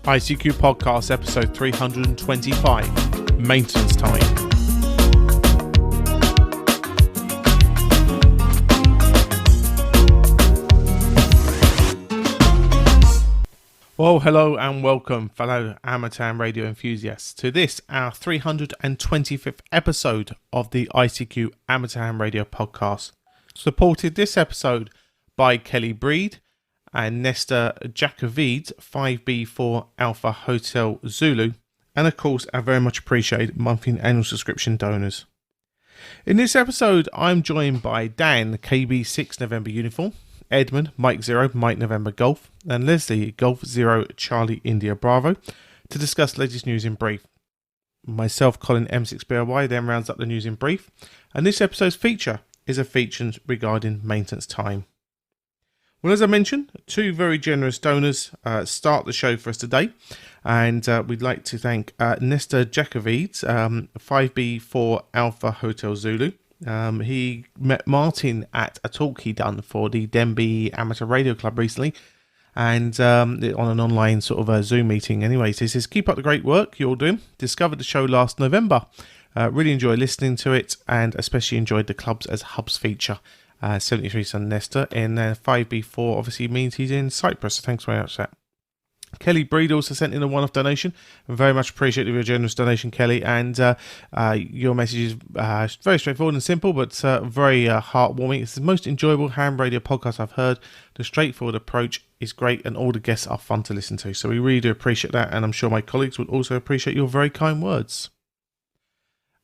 ICQ Podcast, episode 325, Maintenance Time. Well, hello and welcome, fellow amateur and radio enthusiasts, to this, our 325th episode of the ICQ Amateur and Radio Podcast. Supported this episode by Kelly Breed and Nesta Jakovides, 5B4 Alpha Hotel Zulu, and of course our very much appreciated monthly and annual subscription donors. In this episode, I'm joined by Dan, KB6 November Uniform, Edmund, Mike 0, Mike November Golf, and Leslie, Golf 0, Charlie India Bravo, to discuss latest news in brief. Myself, Colin M6BOY, then rounds up the news in brief, and this episode's feature is a feature regarding maintenance time. Well, as I mentioned, two very generous donors start the show for us today, and we'd like to thank Nesta Jakovides, 5B4 Alpha Hotel Zulu. He met Martin at a talk he done for the Denby Amateur Radio Club recently, and on an online sort of a Zoom meeting anyway. So he says, keep up the great work you're doing. Discovered the show last November. Really enjoyed listening to it, and especially enjoyed the clubs as hubs feature. 73 son Nesta, and 5B4 obviously means he's in Cyprus, so thanks very much for that. Kelly Breed also sent in a one-off donation. Very much appreciate your generous donation, Kelly, and your message is very straightforward and simple, but very heartwarming. It's the most enjoyable ham radio podcast I've heard. The straightforward approach is great, and all the guests are fun to listen to, so we really do appreciate that, and I'm sure my colleagues would also appreciate your very kind words.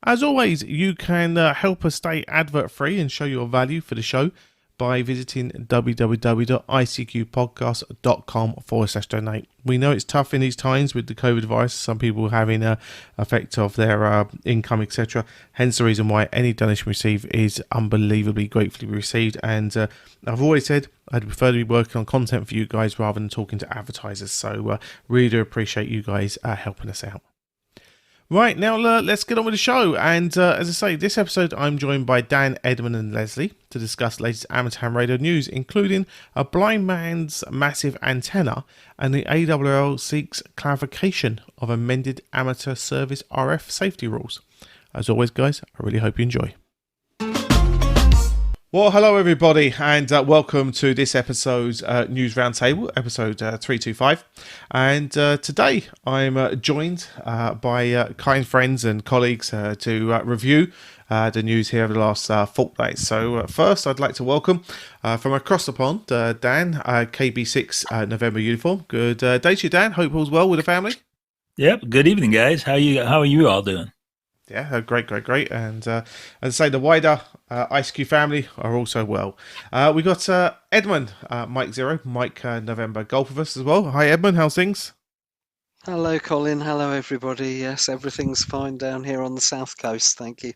As always, you can help us stay advert-free and show your value for the show by visiting www.icqpodcast.com/donate. We know it's tough in these times with the COVID virus, some people having an effect of their income, etc. Hence the reason why any donation we receive is unbelievably gratefully received. And I've always said I'd prefer to be working on content for you guys rather than talking to advertisers. So really do appreciate you guys helping us out. Right, now let's get on with the show, and as I say, this episode I'm joined by Dan, Edmund and Leslie to discuss latest amateur ham radio news, including a blind man's massive antenna, and the ARRL seeks clarification of amended amateur service RF safety rules. As always, guys, I really hope you enjoy. Well, hello everybody, and welcome to this episode's News Roundtable, episode 325. And today I'm joined by kind friends and colleagues to review the news here over the last fortnight. So first, I'd like to welcome from across the pond, Dan, KB6 November Uniform. Good day to you, Dan. Hope all's well with the family. Yep. Good evening, guys. How are you all doing? Yeah, great. And as I say, the wider ICQ family are also well. We got Edmund, Mike 0, Mike November Golf with us as well. Hi, Edmund. How's things? Hello, Colin. Hello, everybody. Yes, everything's fine down here on the south coast. Thank you.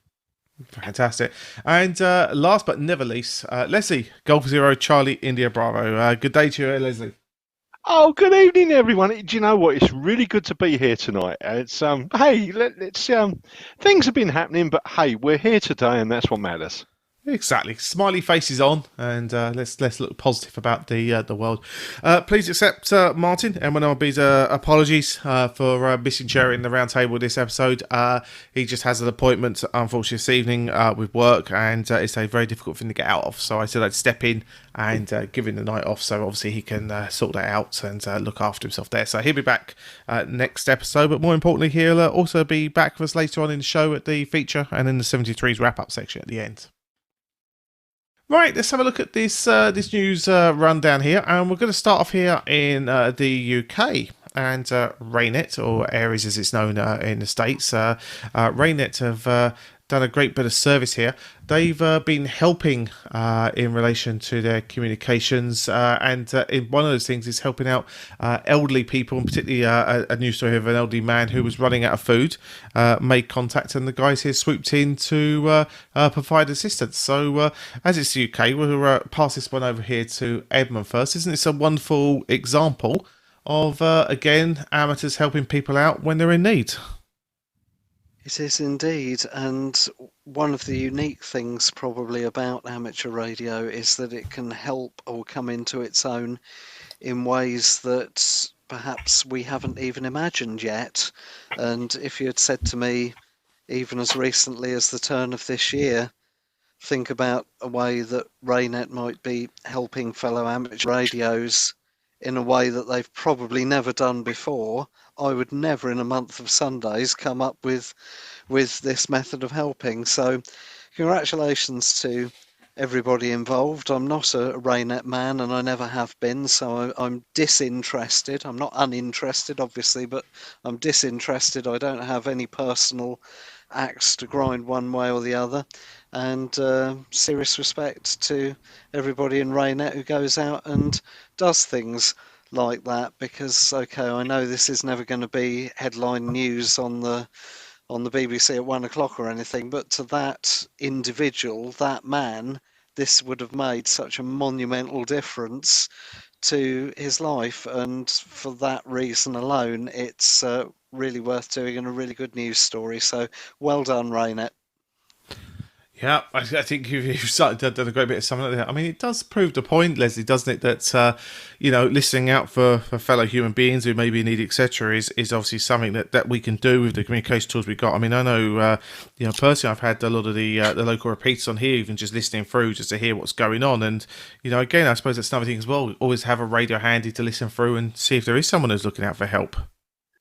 Fantastic. And last but never least, Leslie, Golf 0, Charlie India Bravo. Good day to you, Leslie. Oh, good evening, everyone. Do you know what? It's really good to be here tonight. It's hey, let's things have been happening, but hey, we're here today, and that's what matters. Exactly. Smiley faces on, and let's look positive about the world. Please accept Martin MNRB's apologies for missing Cherry in the roundtable this episode. He just has an appointment, unfortunately, this evening with work, and it's a very difficult thing to get out of. So I said I'd step in and give him the night off, so obviously he can sort that out and look after himself there. So he'll be back next episode, but more importantly, he'll also be back with us later on in the show at the feature and in the 73's wrap-up section at the end. Right, let's have a look at this news rundown here, and we're going to start off here in the UK. And RAYNET, or ARRL as it's known in the States, RAYNET have done a great bit of service here. They've been helping in relation to their communications, and one of those things is helping out elderly people, and particularly a news story of an elderly man who was running out of food, made contact, and the guys here swooped in to provide assistance. So as it's the UK, we'll pass this one over here to Edmund first. Isn't this a wonderful example of, again, amateurs helping people out when they're in need? It is indeed, and one of the unique things probably about amateur radio is that it can help or come into its own in ways that perhaps we haven't even imagined yet. And if you had said to me, even as recently as the turn of this year, think about a way that RAYNET might be helping fellow amateur radios in a way that they've probably never done before, I would never in a month of Sundays come up with this method of helping. So congratulations to everybody involved. I'm not a RAYNET man, and I never have been, so I'm disinterested. I'm not uninterested, obviously, but I'm disinterested. I don't have any personal axe to grind one way or the other. And serious respect to everybody in RAYNET who goes out and does things like that, because okay, I know this is never going to be headline news on the BBC at 1 o'clock or anything, but to that individual, that man, this would have made such a monumental difference to his life, and for that reason alone, it's really worth doing and a really good news story. So well done, RAYNET. Yeah, I think you've done a great bit of something like that. I mean, it does prove the point, Leslie, doesn't it? That listening out for fellow human beings who maybe need etc. is obviously something that we can do with the communication tools we've got. I mean, I know, personally, I've had a lot of the local repeats on here, even just listening through just to hear what's going on. And again, I suppose that's another thing as well. We always have a radio handy to listen through and see if there is someone who's looking out for help.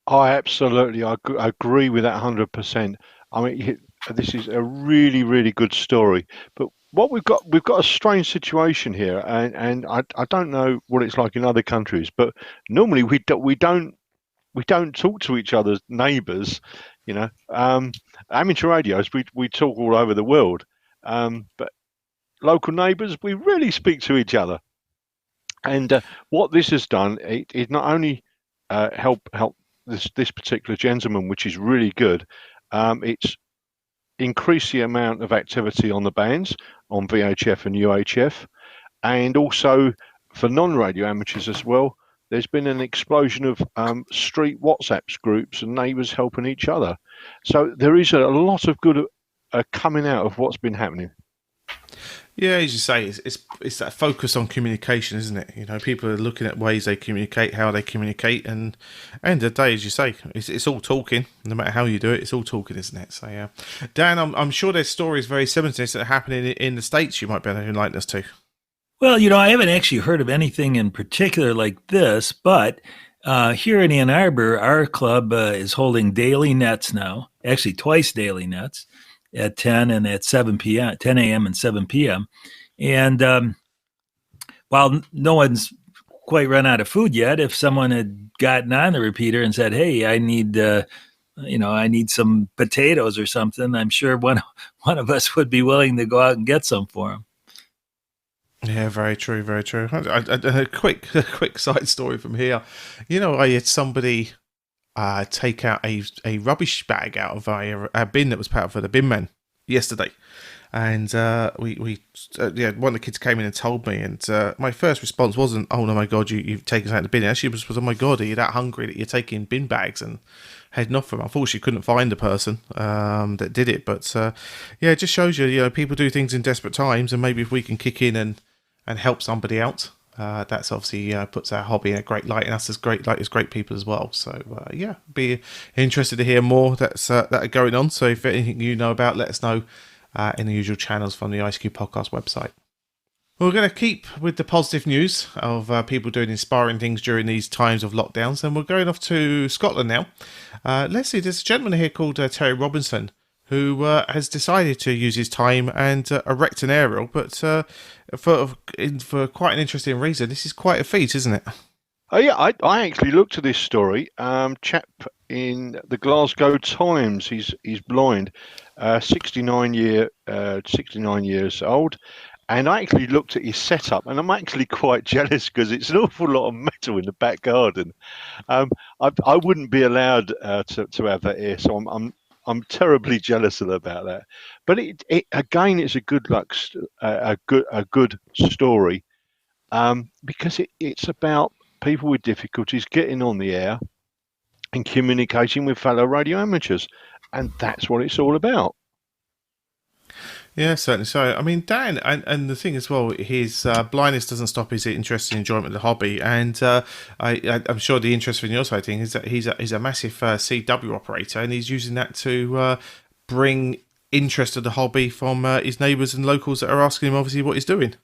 I absolutely agree with that 100%. I mean, this is a really, really good story. But what we've got a strange situation here, and I don't know what it's like in other countries, but normally we don't talk to each other's neighbours. Amateur radios, we talk all over the world, but local neighbours, we really speak to each other. And what this has done, it not only help this particular gentleman, which is really good. It's increased the amount of activity on the bands on VHF and UHF, and also for non-radio amateurs as well. There's been an explosion of street WhatsApps groups and neighbours helping each other. So there is a lot of good coming out of what's been happening. Yeah, as you say, it's that focus on communication, isn't it? People are looking at ways they communicate, how they communicate, and end of the day, as you say, it's all talking. No matter how you do it, it's all talking, isn't it? So yeah, Dan, I'm sure there's stories very similar to this that are happening in the States. You might be able to enlighten us to. Well, I haven't actually heard of anything in particular like this, but here in Ann Arbor, our club is holding daily nets now, actually twice daily nets, at 10 and at 7 p.m., 10 a.m. and 7 p.m. And while no one's quite run out of food yet, if someone had gotten on the repeater and said, "Hey, I need some potatoes or something," I'm sure one of us would be willing to go out and get some for them. Yeah, very true, very true. A quick side story from here. I had somebody take out a rubbish bag out of a bin that was part for the bin man yesterday, and one of the kids came in and told me, and my first response wasn't, "Oh no, my God, you've taken us out of the bin." It actually was, "Oh my God, are you that hungry that you're taking bin bags and heading off from?" Unfortunately, couldn't find the person that did it, but it just shows you, people do things in desperate times, and maybe if we can kick in and help somebody out. That's obviously puts our hobby in a great light, and us as great people as well. So be interested to hear more that are going on. So if anything you know about, let us know in the usual channels from the ICQ podcast website. We're going to keep with the positive news of people doing inspiring things during these times of lockdowns, and we're going off to Scotland now. Leslie, there's a gentleman here called Terry Robinson who has decided to use his time and erect an aerial, but for quite an interesting reason. This is quite a feat, isn't it? Oh yeah, I actually looked at this story. Chap in the Glasgow Times. He's blind, 69 years old, and I actually looked at his setup, and I'm actually quite jealous because it's an awful lot of metal in the back garden. I wouldn't be allowed to have that here, so I'm terribly jealous about that. But it again, it's a good good story, because it's about people with difficulties getting on the air and communicating with fellow radio amateurs, and that's what it's all about. Yeah, certainly so. I mean, Dan, and the thing as well, his blindness doesn't stop his interest and enjoyment of the hobby. And I'm sure the interest from your side thing is that he's a massive CW operator, and he's using that to bring interest to the hobby from his neighbours and locals that are asking him, obviously, what he's doing.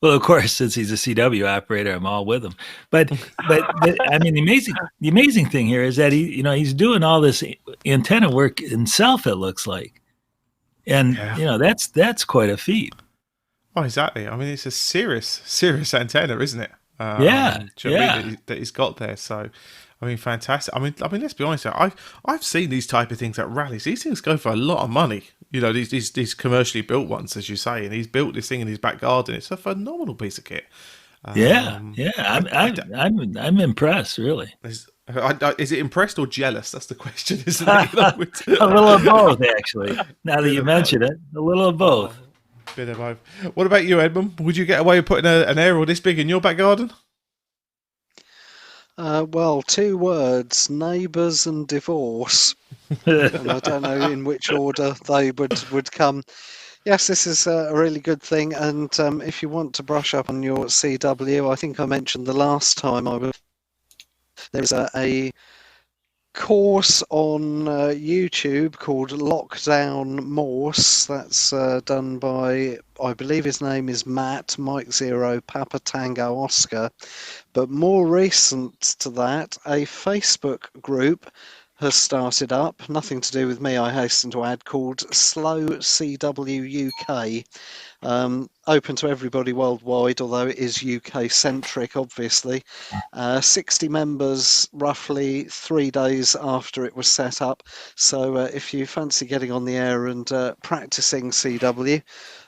Well, of course, since he's a CW operator, I'm all with him. But I mean, the amazing thing here is that he's doing all this antenna work himself. It looks like, and Yeah. that's quite a feat. Oh, exactly. I mean, it's a serious antenna, isn't it? Yeah, Do you know what I yeah. mean, that he's got there. So, I mean, fantastic. Let's be honest. I've seen these type of things at rallies. These things go for a lot of money. You know, these commercially built ones, as you say. And he's built this thing in his back garden. It's a phenomenal piece of kit. Yeah, Um, yeah. I, I, I, I'm impressed, really. is it impressed or jealous? That's the question, isn't it? A little of both, actually. Now that Bit you of mention it, a little of oh, both. bit of both. What about you, Edmund? Would you get away with putting an aerial this big in your back garden? Well, two words: neighbours and divorce. And I don't know in which order they would come. Yes, this is a really good thing. And if you want to brush up on your CW, I think I mentioned the last time there's a course on YouTube called Lockdown Morse. That's done by, I believe his name is Matt, Mike Zero, Papa Tango Oscar. But more recent to that, a Facebook group has started up, nothing to do with me, I hasten to add, called Slow CW UK. Open to everybody worldwide, although it is UK centric, obviously. 60 members roughly 3 days after it was set up. So if you fancy getting on the air and practicing CW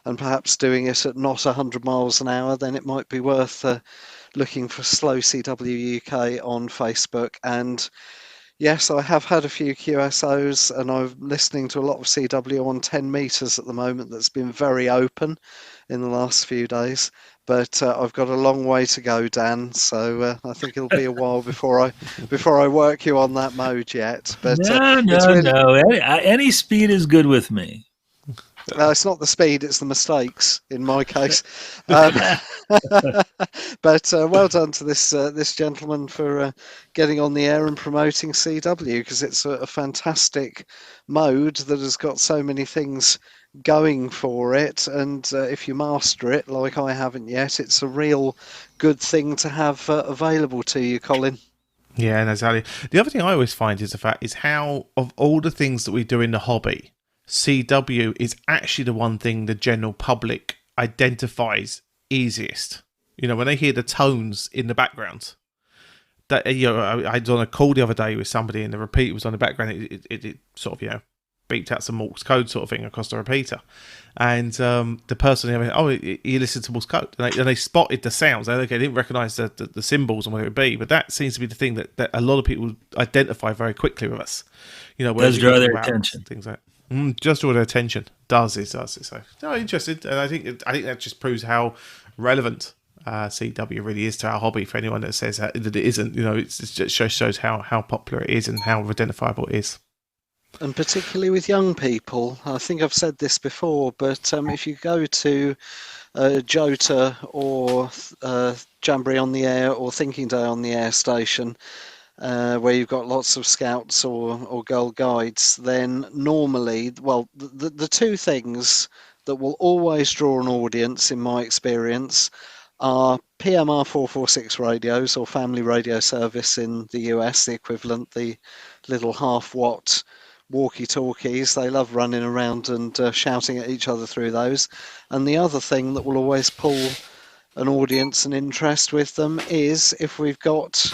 and perhaps doing it at not 100 miles an hour, then it might be worth looking for Slow CW UK on Facebook. And yes, I have had a few QSOs, and I'm listening to a lot of CW on 10 meters at the moment. That's been very open in the last few days. But I've got a long way to go, Dan. So I think it'll be a while before I work you on that mode yet. But No, it's no, really no. Any speed is good with me. it's not the speed, it's the mistakes in my case. Um, but well done to this gentleman for getting on the air and promoting CW, because it's a fantastic mode that has got so many things going for it. And if you master it, like I haven't yet, it's a real good thing to have available to you, Colin. Yeah, no, exactly. The other thing I always find is the fact is how, of all the things that we do in the hobby, CW is actually the one thing the general public identifies easiest. You know, when they hear the tones in the background, that I was on a call the other day with somebody, and the repeater was on the background. It sort of beeped out some Morse code sort of thing across the repeater, and the person he listened to Morse code, and they spotted the sounds. They didn't recognise the symbols and where it would be, but that seems to be the thing that a lot of people identify very quickly with us. You know, Does draw their attention. Things like just draw their attention. Does it? So no, interested, and I think that just proves how relevant CW really is to our hobby. For anyone that says that it isn't, you know, it just shows how popular it is and how identifiable it is. And particularly with young people, I think I've said this before, but if you go to Jota or Jamboree on the Air or Thinking Day on the Air station, where you've got lots of scouts or Girl Guides, then normally, well, the two things that will always draw an audience, in my experience, are PMR 446 radios, or family radio service in the US, the equivalent, the little half-watt walkie-talkies. They love running around and shouting at each other through those. And the other thing that will always pull an audience and interest with them is if we've got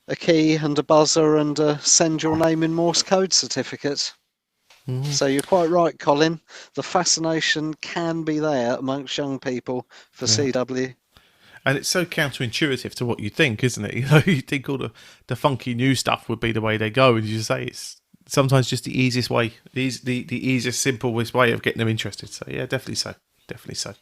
a key and a buzzer and a send your name in Morse code certificate. Mm-hmm. So you're quite right, Colin. The fascination can be there amongst young people for CW. And it's so counterintuitive to what you think, isn't it? You know, you think all the funky new stuff would be the way they go, and you say it's sometimes just the easiest way, the easiest, simplest way of getting them interested. So yeah, definitely so.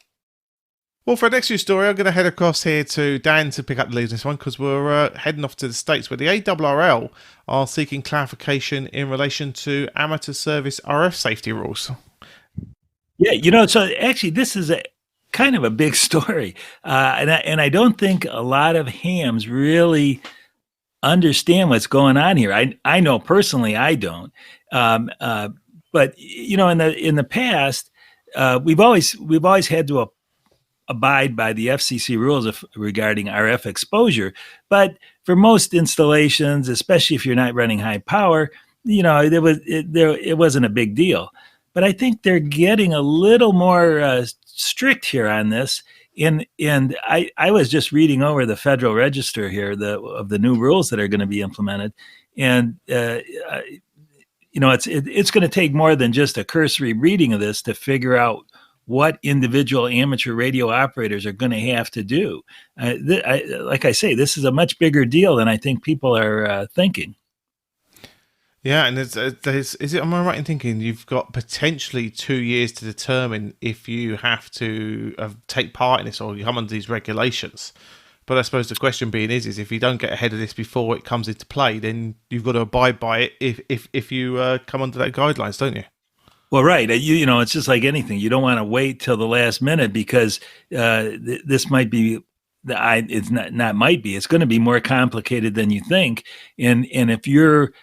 Well, for our next news story, I'm going to head across here to Dan to pick up the lead on this one, because we're heading off to the States, where the ARRL are seeking clarification in relation to amateur service RF safety rules. Yeah, so actually, this is a kind of a big story, and I don't think a lot of hams really understand what's going on here. I know personally I don't, um, uh, but in the past, we've always had to abide by the FCC rules regarding RF exposure. But for most installations, especially if you're not running high power, it wasn't a big deal. But I think they're getting a little more strict here on this. And I was just reading over the Federal Register here of the new rules that are going to be implemented, and it's going to take more than just a cursory reading of this to figure out what individual amateur radio operators are going to have to do. Like I say, this is a much bigger deal than I think people are thinking. Yeah, and am I right in thinking you've got potentially 2 years to determine if you have to take part in this or you come under these regulations? But I suppose the question being is if you don't get ahead of this before it comes into play, then you've got to abide by it if you come under that guidelines, don't you? Well, right. It's just like anything. You don't want to wait till the last minute because this might be. It's not might be. It's going to be more complicated than you think. And if your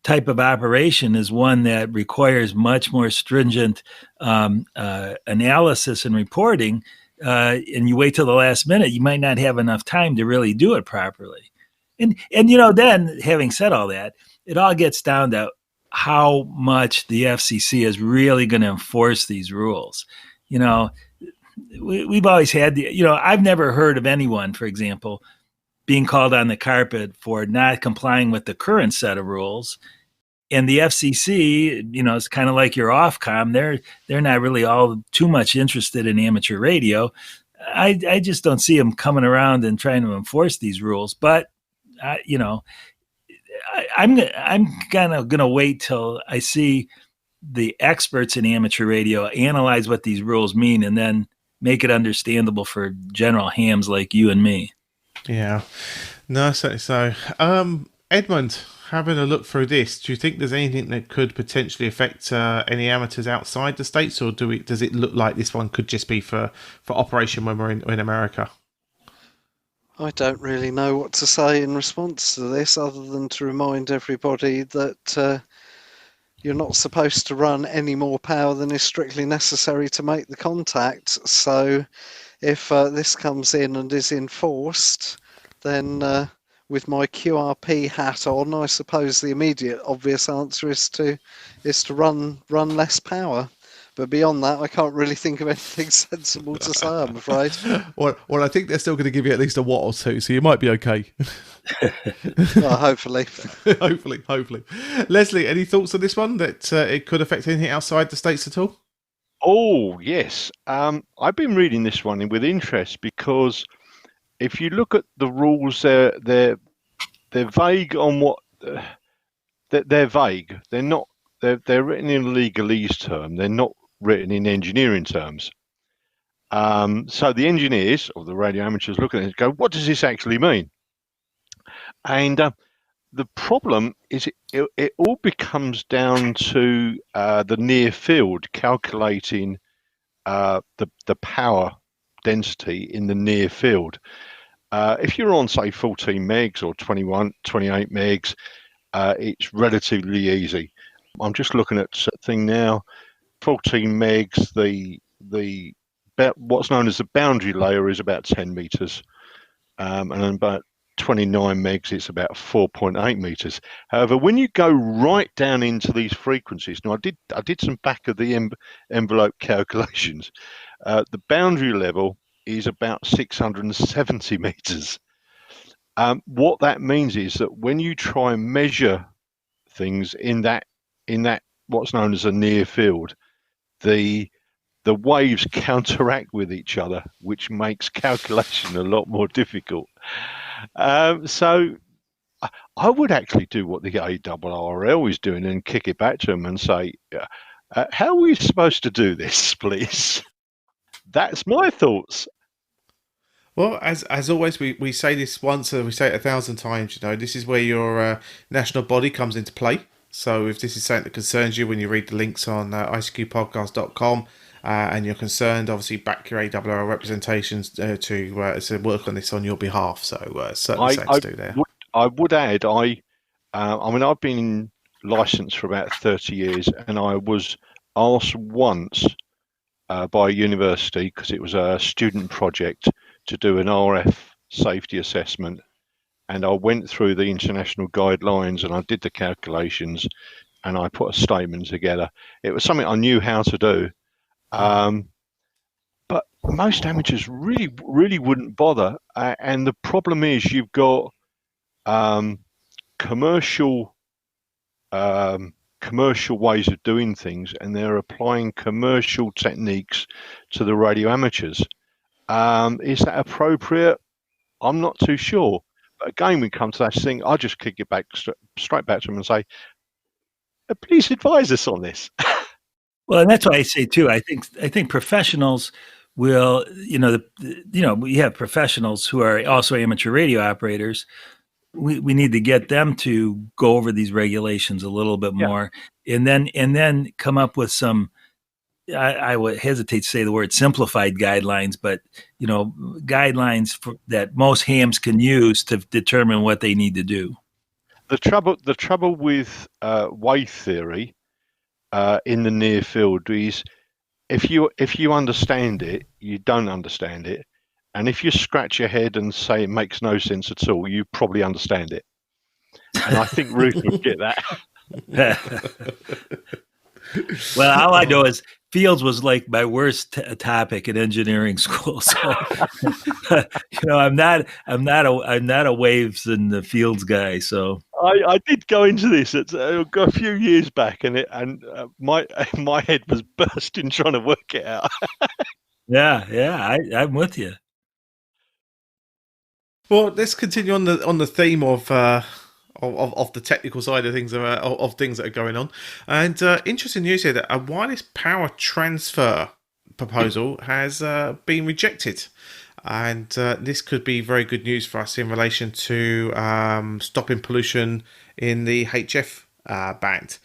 type of operation is one that requires much more stringent analysis and reporting, and you wait till the last minute, you might not have enough time to really do it properly. And then having said all that, it all gets down to how much the FCC is really going to enforce these rules. We've always had I've never heard of anyone, for example, being called on the carpet for not complying with the current set of rules. And the FCC, it's kind of like your Ofcom. They're not really all too much interested in amateur radio. I just don't see them coming around and trying to enforce these rules. But I'm kind of gonna wait till I see the experts in amateur radio analyze what these rules mean, and then make it understandable for general hams like you and me. Yeah, no, certainly so. Edmund, having a look through this, do you think there's anything that could potentially affect any amateurs outside the States, or does it look like this one could just be for operation when we're in America? I don't really know what to say in response to this other than to remind everybody that you're not supposed to run any more power than is strictly necessary to make the contact. So if this comes in and is enforced, then with my QRP hat on, I suppose the immediate obvious answer is to run less power. But beyond that, I can't really think of anything sensible to say, I'm afraid. Well, I think they're still going to give you at least a watt or two, so you might be okay. Well, hopefully. hopefully. Leslie, any thoughts on this one, that it could affect anything outside the States at all? Oh, yes. I've been reading this one with interest because if you look at the rules, they're vague on what they're vague. They're not. They're written in legalese term. They're not written in engineering terms. So the engineers or the radio amateurs look at it and go, "What does this actually mean?" And the problem is it all becomes down to the near field, calculating the power density in the near field. If you're on, say, 14 megs or 21, 28 megs, it's relatively easy. I'm just looking at thing now. 14 megs, the what's known as the boundary layer is about 10 meters, and then about 29 megs, it's about 4.8 meters. However, when you go right down into these frequencies, now I did some back of the envelope calculations. The boundary level is about 670 meters. What that means is that when you try and measure things in that what's known as a near field, the waves counteract with each other, which makes calculation a lot more difficult. So I would actually do what the ARRL is doing and kick it back to them and say, how are we supposed to do this, please? That's my thoughts. Well, as always, we say this once, we say it 1,000 times. This is where your national body comes into play. So if this is something that concerns you, when you read the links on icqpodcast.com, and you're concerned, obviously back your ARRL representations to work on this on your behalf. So certainly something to do there. I would add, I mean, I've been licensed for about 30 years, and I was asked once by a university, because it was a student project, to do an RF safety assessment. And I went through the international guidelines and I did the calculations and I put a statement together. It was something I knew how to do. But most amateurs really wouldn't bother. And the problem is you've got commercial ways of doing things, and they're applying commercial techniques to the radio amateurs. Is that appropriate? I'm not too sure. But again, we come to that thing. I just kick it back straight back to them and say, please advise us on this. Well, and that's why I say too. I think professionals will, we have professionals who are also amateur radio operators. We need to get them to go over these regulations a little bit more, and then come up with some. I would hesitate to say the word simplified guidelines, but guidelines that most hams can use to determine what they need to do. The trouble with wave theory in the near field is if you understand it, you don't understand it, and if you scratch your head and say it makes no sense at all, you probably understand it. And I think Ruth would get that. Well, all I know is fields was like my worst topic in engineering school. So, I'm not a waves and the fields guy. So I did go into this a few years back, and my head was bursting trying to work it out. Yeah, I'm with you. Well, let's continue on the theme of the technical side of things of things that are going on. And interesting news here that a wireless power transfer proposal has been rejected. And this could be very good news for us in relation to stopping pollution in the HF band.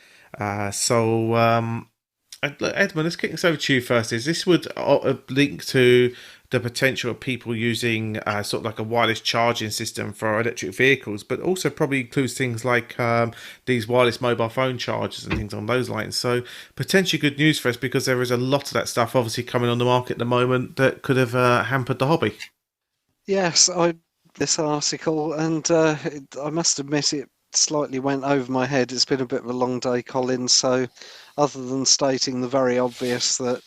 Edmund, let's kick this over to you first. Is this would link to the potential of people using sort of like a wireless charging system for electric vehicles, but also probably includes things like these wireless mobile phone chargers and things on those lines. So potentially good news for us, because there is a lot of that stuff obviously coming on the market at the moment that could have hampered the hobby. Yes, I read this article, and I must admit it slightly went over my head. It's been a bit of a long day, Colin, so other than stating the very obvious that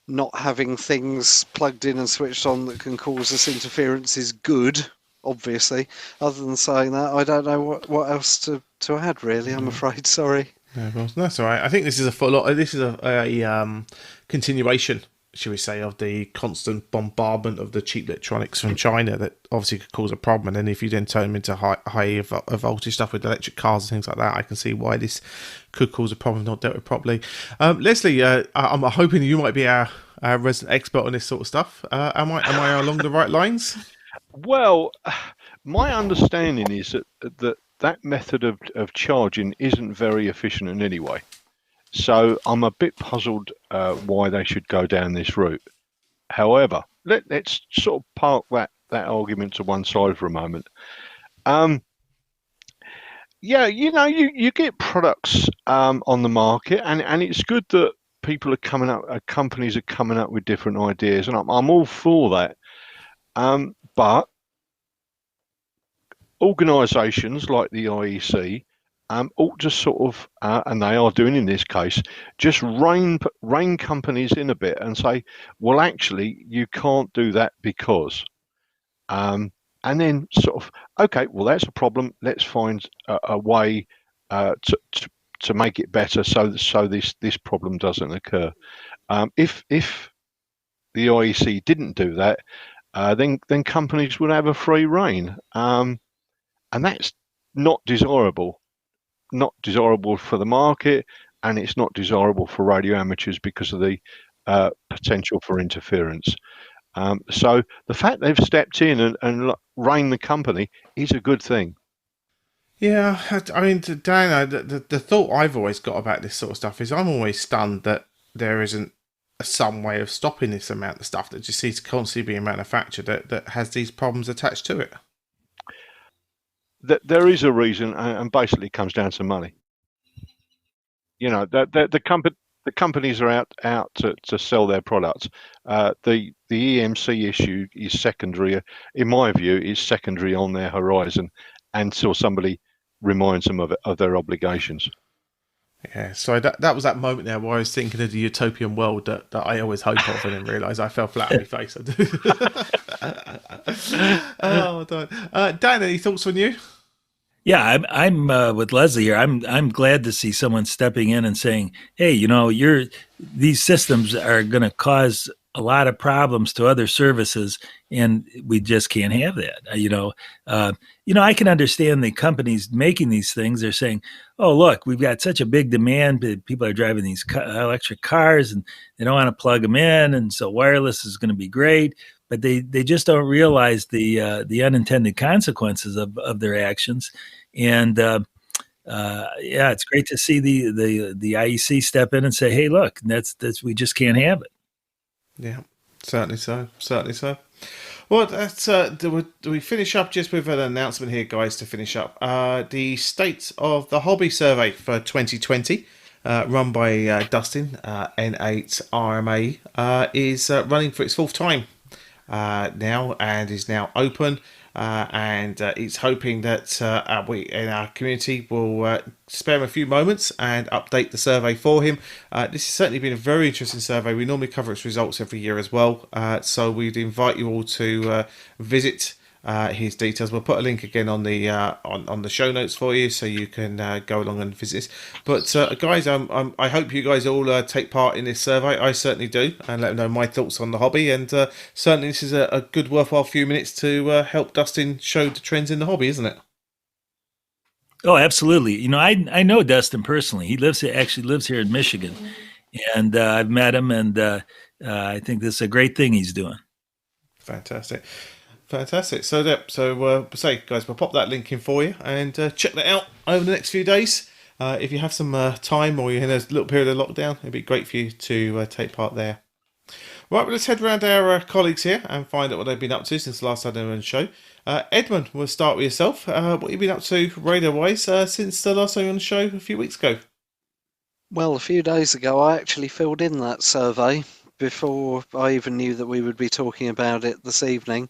not having things plugged in and switched on that can cause us interference is good, obviously. Other than saying that, I don't know what else to add, really, I'm afraid. Sorry. Yeah, well, that's all right. I think this is a continuation, should we say, of the constant bombardment of the cheap electronics from China that obviously could cause a problem. And then if you then turn them into high voltage stuff with electric cars and things like that, I can see why this could cause a problem not dealt with properly. Leslie, I'm hoping you might be our resident expert on this sort of stuff. Am I along the right lines? Well, my understanding is that method of charging isn't very efficient in any way. So I'm a bit puzzled why they should go down this route. However, let's sort of park that argument to one side for a moment. You get products on the market, and it's good that people are coming up, companies are coming up with different ideas, and I'm all for that. But organisations like the IEC ought to sort of, and they are doing in this case, just rein companies in a bit and say, well, actually, you can't do that because, and then sort of, okay, well, that's a problem. Let's find a way to make it better so this problem doesn't occur. If the IEC didn't do that, then companies would have a free rein, and that's not desirable. Not desirable for the market, and it's not desirable for radio amateurs because of the potential for interference. So the fact they've stepped in and reined the company is a good thing. Yeah, I mean, Dan, the thought I've always got about this sort of stuff is I'm always stunned that there isn't some way of stopping this amount of stuff that just seems to constantly being manufactured that has these problems attached to it? There is a reason, and basically it comes down to money. You know, the companies are out to sell their products. The EMC issue is secondary, in my view, is secondary on their horizon until somebody reminds them of their obligations. Yeah, so that was that moment there where I was thinking of the utopian world that I always hope of, and then realise I fell flat on my face. Oh, Dan, any thoughts on you? Yeah, I'm with Leslie here. I'm glad to see someone stepping in and saying, "Hey, these systems are going to cause a lot of problems to other services, and we just can't have that." I can understand the companies making these things. They're saying, "Oh, look, we've got such a big demand. People are driving these electric cars, and they don't want to plug them in, and so wireless is going to be great." But they just don't realize the unintended consequences of their actions. And yeah, it's great to see the IEC step in and say, "Hey, look, that's we just can't have it." Yeah, certainly so. Certainly so. Well, that's do we finish up just with an announcement here, guys? To finish up, the state of the hobby survey for 2020, run by Dustin N8 RMA, is running for its fourth time now, and is now open. And it's hoping that we in our community will spare him a few moments and update the survey for him. This has certainly been a very interesting survey. We normally cover its results every year as well, so we'd invite you all to visit his details. We'll put a link again on the on the show notes for you, so you can go along and visit. But guys, I hope you guys all take part in this survey. I certainly do, and let them know my thoughts on the hobby. And certainly, this is a good, worthwhile few minutes to help Dustin show the trends in the hobby, isn't it? Oh, absolutely. I know Dustin personally. He actually lives here in Michigan, and I've met him, and I think this is a great thing he's doing. Fantastic. Fantastic. So say, guys, we'll pop that link in for you and check that out over the next few days. If you have some time or you're in a little period of lockdown, it'd be great for you to take part there. Right, well, let's head around our colleagues here and find out what they've been up to since the last time they were on the show. Edmund, we'll start with yourself. What have you been up to radio-wise since the last time you were on the show a few weeks ago? Well, a few days ago, I actually filled in that survey before I even knew that we would be talking about it this evening.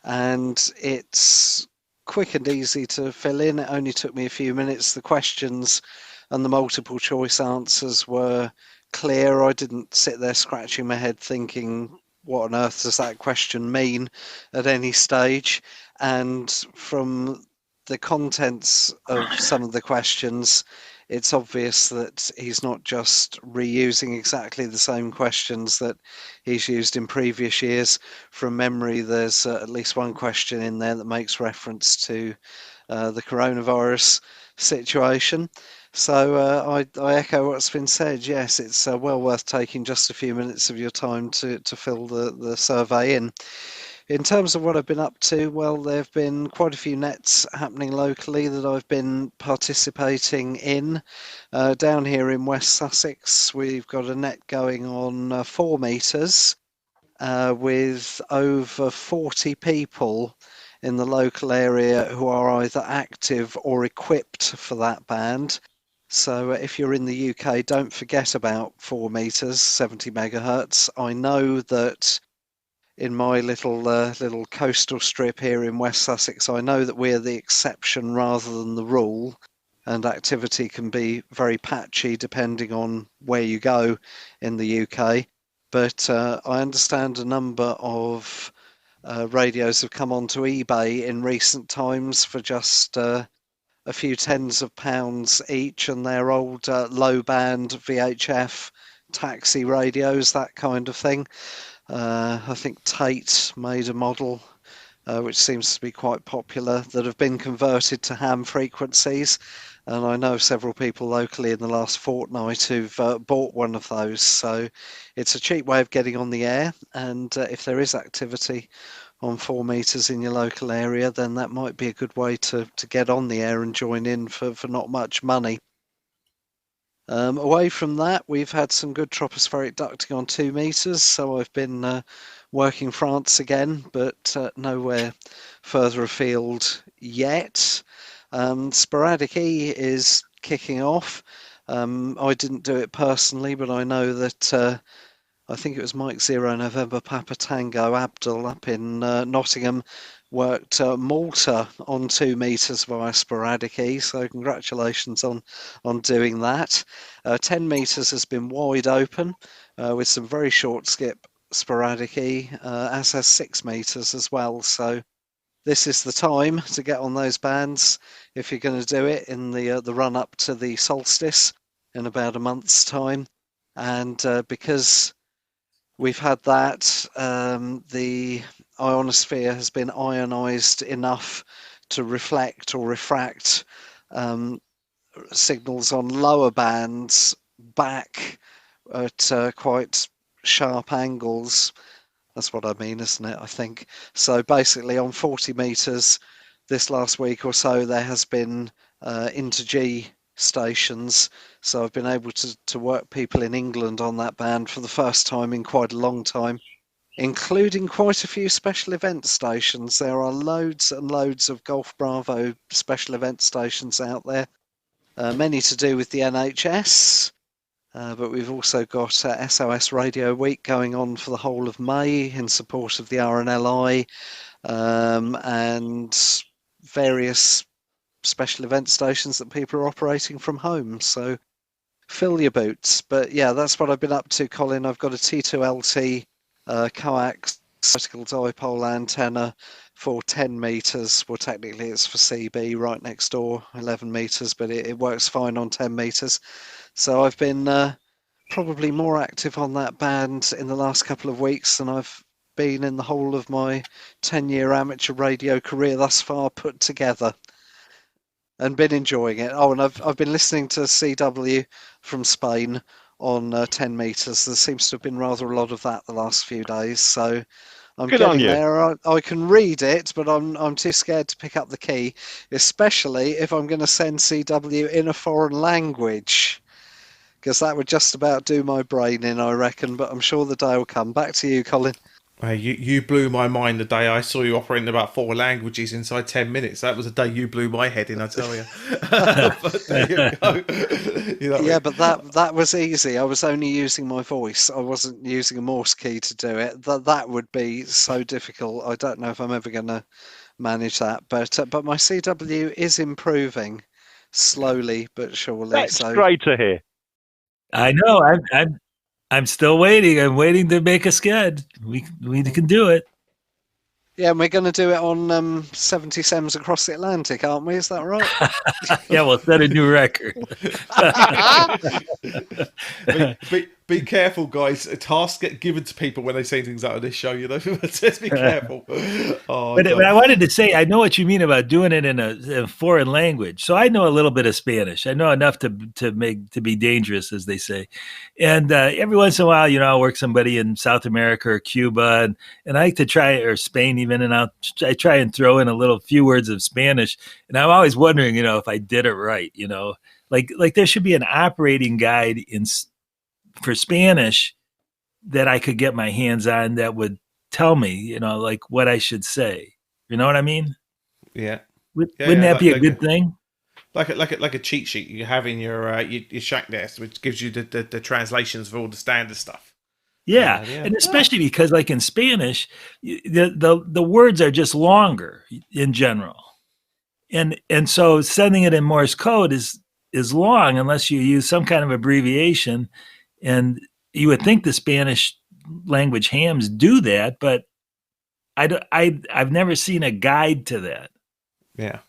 And it's quick and easy to fill in. It only took me a few minutes. The questions and the multiple choice answers were clear. I didn't sit there scratching my head thinking, what on earth does that question mean at any stage? And from the contents of some of the questions, it's obvious that he's not just reusing exactly the same questions that he's used in previous years. From memory, there's at least one question in there that makes reference to the coronavirus situation. So I echo what's been said. Yes, it's well worth taking just a few minutes of your time to fill the survey in. In terms of what I've been up to, well, there have been quite a few nets happening locally that I've been participating in. Down here in West Sussex, we've got a net going on 4 metres with over 40 people in the local area who are either active or equipped for that band. So if you're in the UK, don't forget about 4 metres, 70 megahertz. I know that in my little coastal strip here in West Sussex, I know that we're the exception rather than the rule, and activity can be very patchy depending on where you go in the UK. But I understand a number of radios have come onto eBay in recent times for just a few tens of pounds each, and they're old low band VHF taxi radios, that kind of thing. I think Tate made a model which seems to be quite popular that have been converted to ham frequencies, and I know several people locally in the last fortnight who've bought one of those. So it's a cheap way of getting on the air, and if there is activity on 4 metres in your local area, then that might be a good way to get on the air and join in for not much money. Away from that, we've had some good tropospheric ducting on 2 meters, so I've been working France again, but nowhere further afield yet. Sporadic E is kicking off. I didn't do it personally, but I know that I think it was Mike Zero November Papa Tango Abdul up in Nottingham worked Malta on 2 meters via sporadic E, so congratulations on doing that. 10 meters has been wide open with some very short skip sporadic E, as has 6 meters as well. So this is the time to get on those bands if you're going to do it in the run up to the solstice in about a month's time. And because we've had that, the ionosphere has been ionized enough to reflect or refract signals on lower bands back at quite sharp angles. That's what I mean, isn't it? I think. So basically on 40 meters this last week or so, there has been inter-G stations. So I've been able to work people in England on that band for the first time in quite a long time, including quite a few special event stations. There are loads and loads of Golf Bravo special event stations out there, many to do with the NHS. But we've also got SOS Radio Week going on for the whole of May in support of the RNLI, and various special event stations that people are operating from home. So fill your boots. But yeah, that's what I've been up to, Colin. I've got a T2LT coax vertical dipole antenna for 10 meters. Well, technically it's for CB right next door, 11 meters, but it works fine on 10 meters. So I've been probably more active on that band in the last couple of weeks than I've been in the whole of my 10-year amateur radio career thus far put together, and been enjoying it. Oh, and I've been listening to CW from Spain on 10 meters. There seems to have been rather a lot of that the last few days, so I'm Good on getting you. there. I can read it, but I'm too scared to pick up the key, especially if I'm going to send CW in a foreign language, because that would just about do my brain in, I reckon. But I'm sure the day will come. Back to you, Colin. You blew my mind the day I saw you operating about 4 languages inside 10 minutes. That was the day you blew my head in, I tell you. But there you go. You know what I Yeah, mean? but that was easy. I was only using my voice. I wasn't using a Morse key to do it. That would be so difficult. I don't know if I'm ever going to manage that. But my CW is improving slowly but surely. That's So great to hear. I know. I'm still waiting. I'm waiting to make a sked. We can do it. yeah, and we're going to do it on 70 SEMs across the Atlantic, aren't we? Is that right? Yeah, we'll set a new record. Be careful, guys. Tasks get given to people when they say things out of this show, you know. Just be careful. Oh, But God. I wanted to say, I know what you mean about doing it in a foreign language. So I know a little bit of Spanish. I know enough to be dangerous, as they say. And every once in a while, I'll work somebody in South America or Cuba, and I like to try, or Spain even, and I try and throw in a few words of Spanish. And I'm always wondering, if I did it right. Like there should be an operating guide for Spanish that I could get my hands on that would tell me, like what I should say. You know what I mean? Yeah. Wouldn't that be a good thing? Like a cheat sheet you have in your shack desk, which gives you the translations for all the standard stuff. Yeah, and especially because, like in Spanish, the words are just longer in general, and so sending it in Morse code is long unless you use some kind of abbreviation, and you would think the Spanish language hams do that, but I've never seen a guide to that. Yeah.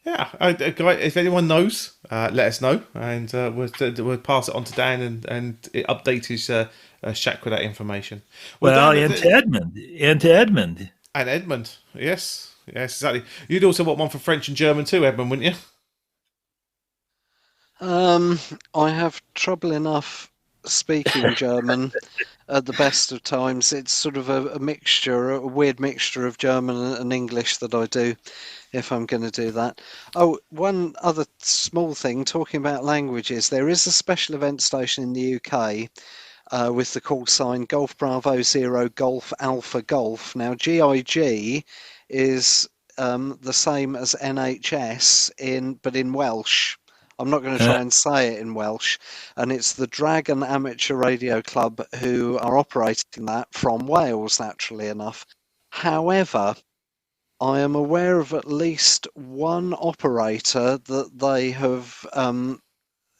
Yeah, if anyone knows, let us know, and we'll pass it on to Dan and update his shack with that information. Well, Dan, and to Edmund. And Edmund, yes, exactly. You'd also want one for French and German too, Edmund, wouldn't you? I have trouble enough speaking German at the best of times, it's sort of a mixture, a weird mixture of German and English that I do if I'm going to do that. Oh, one other small thing, talking about languages, there is a special event station in the UK with the call sign Golf Bravo Zero Golf Alpha Golf. Now, GIG is the same as NHS but in Welsh. I'm not going to try and say it in Welsh. And it's the Dragon Amateur Radio Club who are operating that from Wales, naturally enough. However, I am aware of at least one operator that they have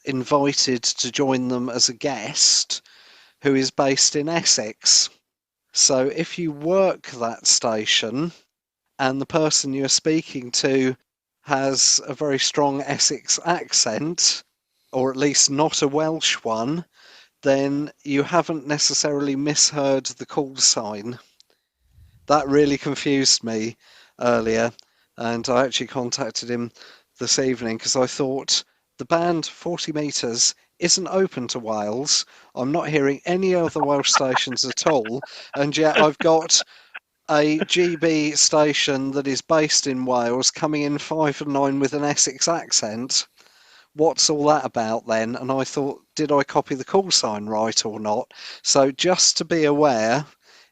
invited to join them as a guest who is based in Essex. So if you work that station and the person you're speaking to has a very strong Essex accent, or at least not a Welsh one, then you haven't necessarily misheard the call sign. That really confused me earlier, and I actually contacted him this evening because I thought the band 40 Metres isn't open to Wales. I'm not hearing any other Welsh stations at all, and yet I've got a GB station that is based in Wales coming in 5 and 9 with an Essex accent. What's all that about then? And I thought, did I copy the call sign right or not? So just to be aware,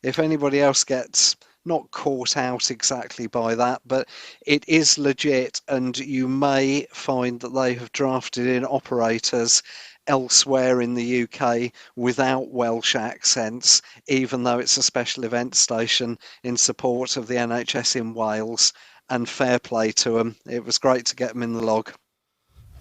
if anybody else gets not caught out exactly by that, but it is legit, and you may find that they have drafted in operators elsewhere in the UK without Welsh accents, even though it's a special event station in support of the NHS in Wales, and fair play to them. It was great to get them in the log.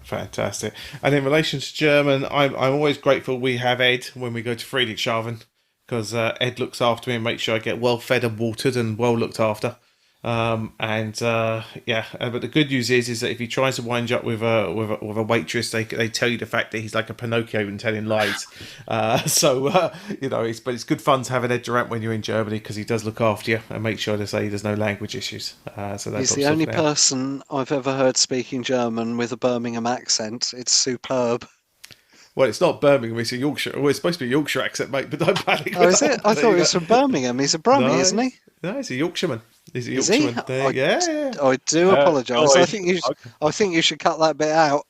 Fantastic. And in relation to German, I'm always grateful we have Ed when we go to Friedrichshafen, because Ed looks after me and makes sure I get well fed and watered and well looked after. But the good news is that if he tries to wind you up with a waitress, they tell you the fact that he's like a Pinocchio and telling lies. But it's good fun to have an Ed Durant when you're in Germany, because he does look after you and make sure to say there's no language issues. He's the only person I've ever heard speaking German with a Birmingham accent. It's superb. Well, it's not Birmingham, it's a Yorkshire. Well, it's supposed to be a Yorkshire accent, mate, but don't panic. Oh, is it? I thought he was from Birmingham. He's a Brummie, isn't he? No, he's a Yorkshireman. He's a Is Yorkshireman. he? Yeah. I do apologise. I think you should cut that bit out.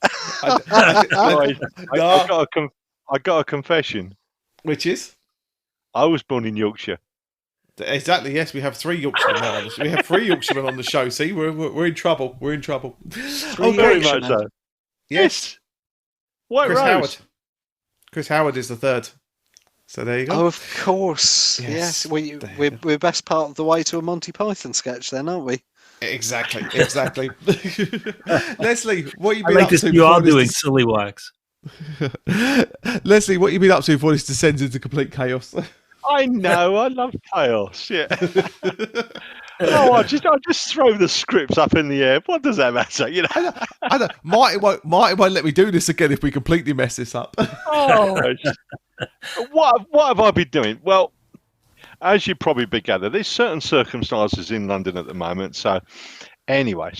I got a confession. Which is? I was born in Yorkshire. Exactly. Yes, we have 3 Yorkshiremen on the show. We have 3 Yorkshiremen on the show. See, we're in trouble. We're in trouble. Very much so. Yes. White Chris Rose. Howard. Chris Howard is the 3rd. So there you go. Oh, of course. Yes. We're best part of the way to a Monty Python sketch then, aren't we? Exactly. Leslie, what you I been like up to to? see you all doing silly walks. Leslie, what you been up to before this descends into complete chaos? I know. I love chaos. Yeah. I just throw the scripts up in the air. What does that matter? You know. I know. Marty won't let me do this again if we completely mess this up. What have I been doing? Well, as you probably gather, there's certain circumstances in London at the moment. So anyway,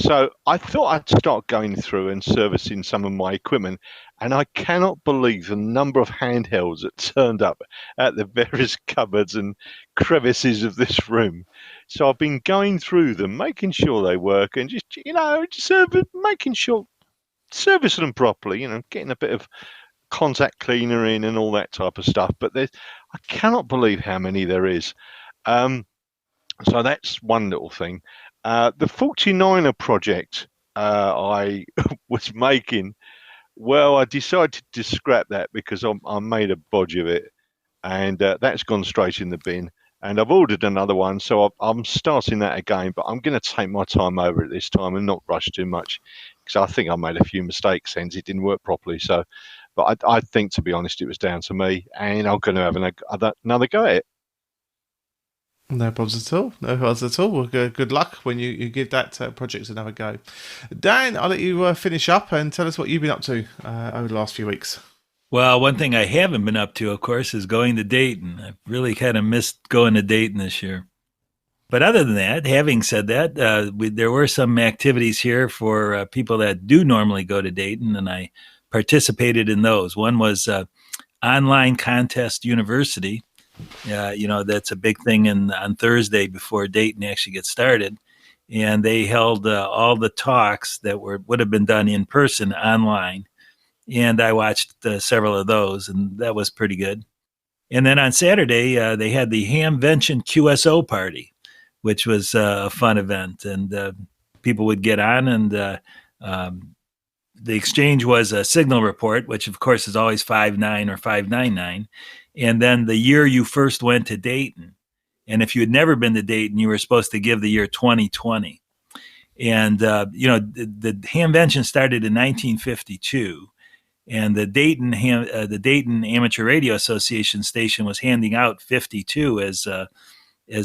I thought I'd start going through and servicing some of my equipment, and I cannot believe the number of handhelds that turned up at the various cupboards and crevices of this room. So I've been going through them, making sure they work, and making sure servicing them properly. Getting a bit of contact cleaner in and all that type of stuff. But I cannot believe how many there is. So that's one little thing. The 49er project I was making, well, I decided to scrap that because I made a bodge of it, and that's gone straight in the bin. And I've ordered another one, so I'm starting that again. But I'm going to take my time over it this time and not rush too much, because I think I made a few mistakes since it didn't work properly. So, but I think, to be honest, it was down to me, and I'm going to have another go at it. No problems at all. Well, good luck when you give that project another go. Dan, I'll let you finish up and tell us what you've been up to over the last few weeks. Well, one thing I haven't been up to, of course, is going to Dayton. I've really kind of missed going to Dayton this year. But other than that, having said that, there were some activities here for people that do normally go to Dayton, and I participated in those. One was Online Contest University, That's a big thing on Thursday before Dayton actually gets started. And they held all the talks that would have been done in person online. And I watched several of those, and that was pretty good. And then on Saturday, they had the Hamvention QSO party, which was a fun event. And people would get on, and the exchange was a signal report, which of course is always 59 or 599. And then the year you first went to Dayton. And if you had never been to Dayton, you were supposed to give the year 2020. And, the Hamvention started in 1952. And the Dayton Amateur Radio Association station was handing out 52 as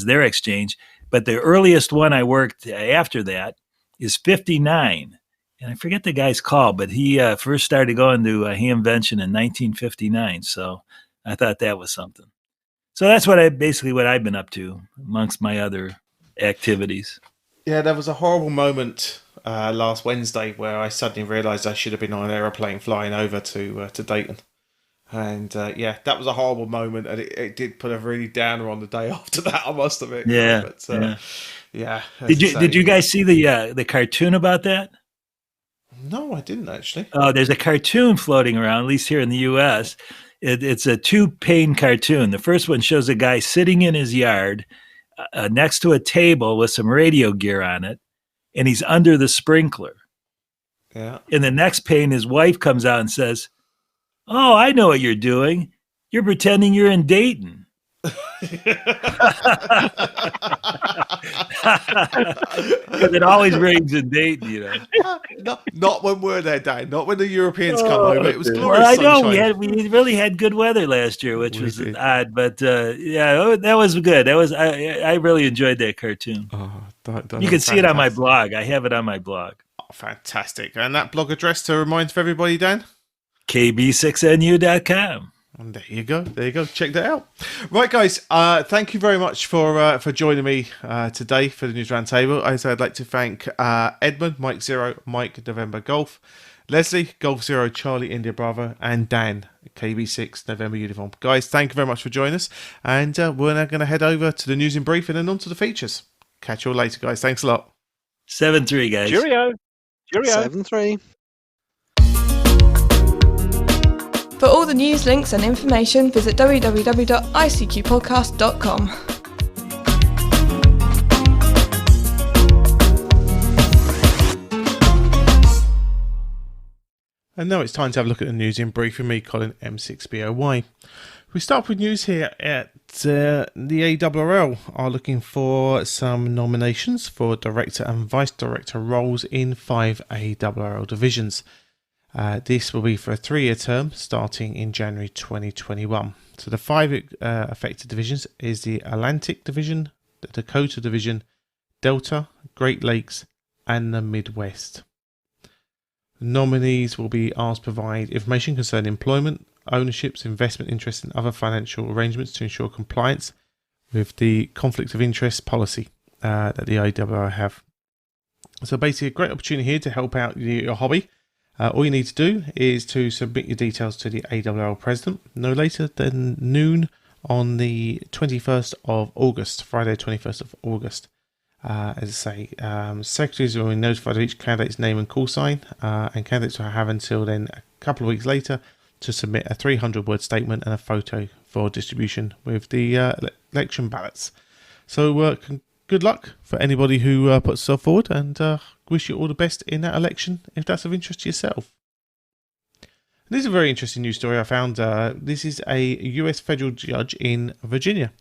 their exchange. But the earliest one I worked after that is 59. And I forget the guy's call, but he first started going to Hamvention in 1959. So I thought that was something. So that's what I've been up to amongst my other activities. Yeah, there was a horrible moment last Wednesday where I suddenly realised I should have been on an aeroplane flying over to Dayton. And that was a horrible moment, and it did put a really downer on the day after that, I must admit. Yeah. But, yeah. Did you guys see the cartoon about that? No, I didn't actually. Oh, there's a cartoon floating around, at least here in the U.S. It's a 2-pane cartoon. The first one shows a guy sitting in his yard next to a table with some radio gear on it, and he's under the sprinkler. Yeah. In the next pane, his wife comes out and says, "Oh, I know what you're doing. You're pretending you're in Dayton." Because it always rains in Dayton, Not when we're there, Dan. Not when the Europeans come over. It was glorious. Well, I know sunshine. we really had good weather last year, which was odd, but that was good. I really enjoyed that cartoon. You can see it on my blog. I have it on my blog. Oh, fantastic! And that blog address to remind for everybody, Dan? kb6nu.com. And there you go. Check that out. Right, guys. Thank you very much for joining me today for the News Roundtable. As I'd like to thank Edmund, Mike Zero, Mike November Golf, Leslie, Golf Zero, Charlie India Bravo, and Dan, KB6 November Uniform. Guys, thank you very much for joining us. And we're now going to head over to the news in brief and then on to the features. Catch you all later, guys. Thanks a lot. 7-3, guys. Cheerio. 7-3. For all the news, links and information, visit www.icqpodcast.com. And now it's time to have a look at the news in brief with me, Colin M6BOY. We start with news here at the ARRL are looking for some nominations for director and vice director roles in 5 ARRL divisions. This will be for a 3-year term starting in January 2021. So the 5 affected divisions is the Atlantic Division, the Dakota Division, Delta, Great Lakes, and the Midwest. Nominees will be asked to provide information concerning employment, ownerships, investment interests, and other financial arrangements to ensure compliance with the conflict of interest policy that the ARRL have. So basically a great opportunity here to help out your hobby. All you need to do is to submit your details to the ARRL president no later than noon on the 21st of August, Friday 21st of August. As I say, secretaries will be notified of each candidate's name and call sign, and candidates will have until then, a couple of weeks later, to submit a 300-word statement and a photo for distribution with the election ballots. So good luck for anybody who puts themselves forward, and wish you all the best in that election if that's of interest to yourself. This is a very interesting news story I found. This is a US federal judge in Virginia.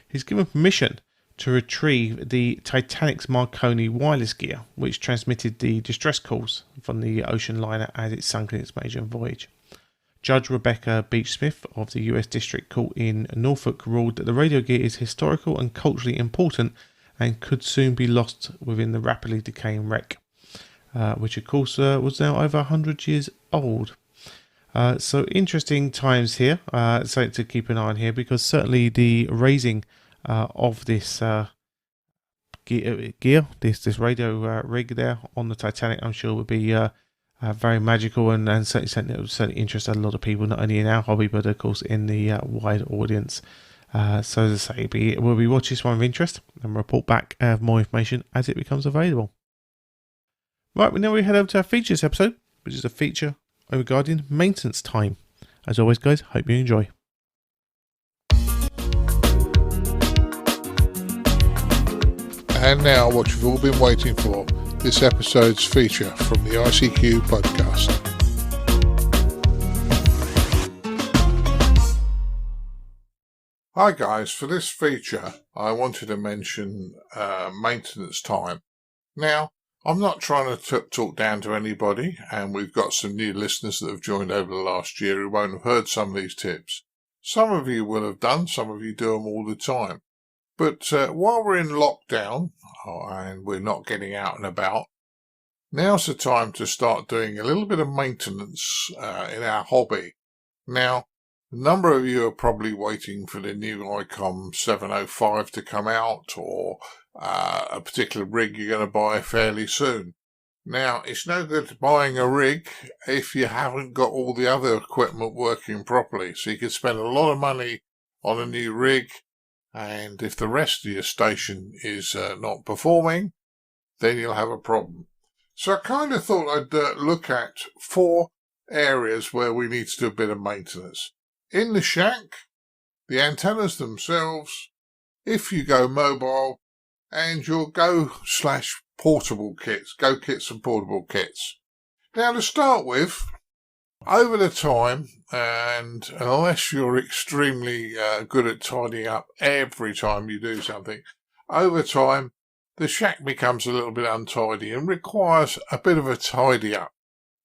He's given permission to retrieve the Titanic's Marconi wireless gear, which transmitted the distress calls from the ocean liner as it sunk in its maiden voyage. Judge Rebecca Beach Smith of the US District Court in Norfolk ruled that the radio gear is historical and culturally important and could soon be lost within the rapidly decaying wreck, which of course was now over 100 years old. So interesting times here, something to keep an eye on here, because certainly the raising of this gear, this radio rig there on the Titanic, I'm sure would be very magical, and certainly something that would certainly interest a lot of people, not only in our hobby but of course in the wide audience. So as I say, we'll be watching this one of interest and report back more information as it becomes available. Right, now we head over to our features episode, which is a feature regarding maintenance time. As always, guys, hope you enjoy. And now what you've all been waiting for, this episode's feature from the ICQ podcast. Hi guys, for this feature I wanted to mention maintenance time. Now, I'm not trying to talk down to anybody, and we've got some new listeners that have joined over the last year who won't have heard some of these tips. Some of you will have done, some of you do them all the time. But while we're in lockdown and we're not getting out and about, now's the time to start doing a little bit of maintenance in our hobby. Now, a number of you are probably waiting for the new ICOM 705 to come out, or a particular rig you're going to buy fairly soon. Now, it's no good buying a rig if you haven't got all the other equipment working properly. So you could spend a lot of money on a new rig, and if the rest of your station is not performing, then you'll have a problem. So I kind of thought I'd look at 4 areas where we need to do a bit of maintenance. In the shack, the antennas themselves, if you go mobile, and your go/portable kits, go kits and portable kits. Now to start with, over the time, and unless you're extremely good at tidying up every time you do something, over time the shack becomes a little bit untidy and requires a bit of a tidy up.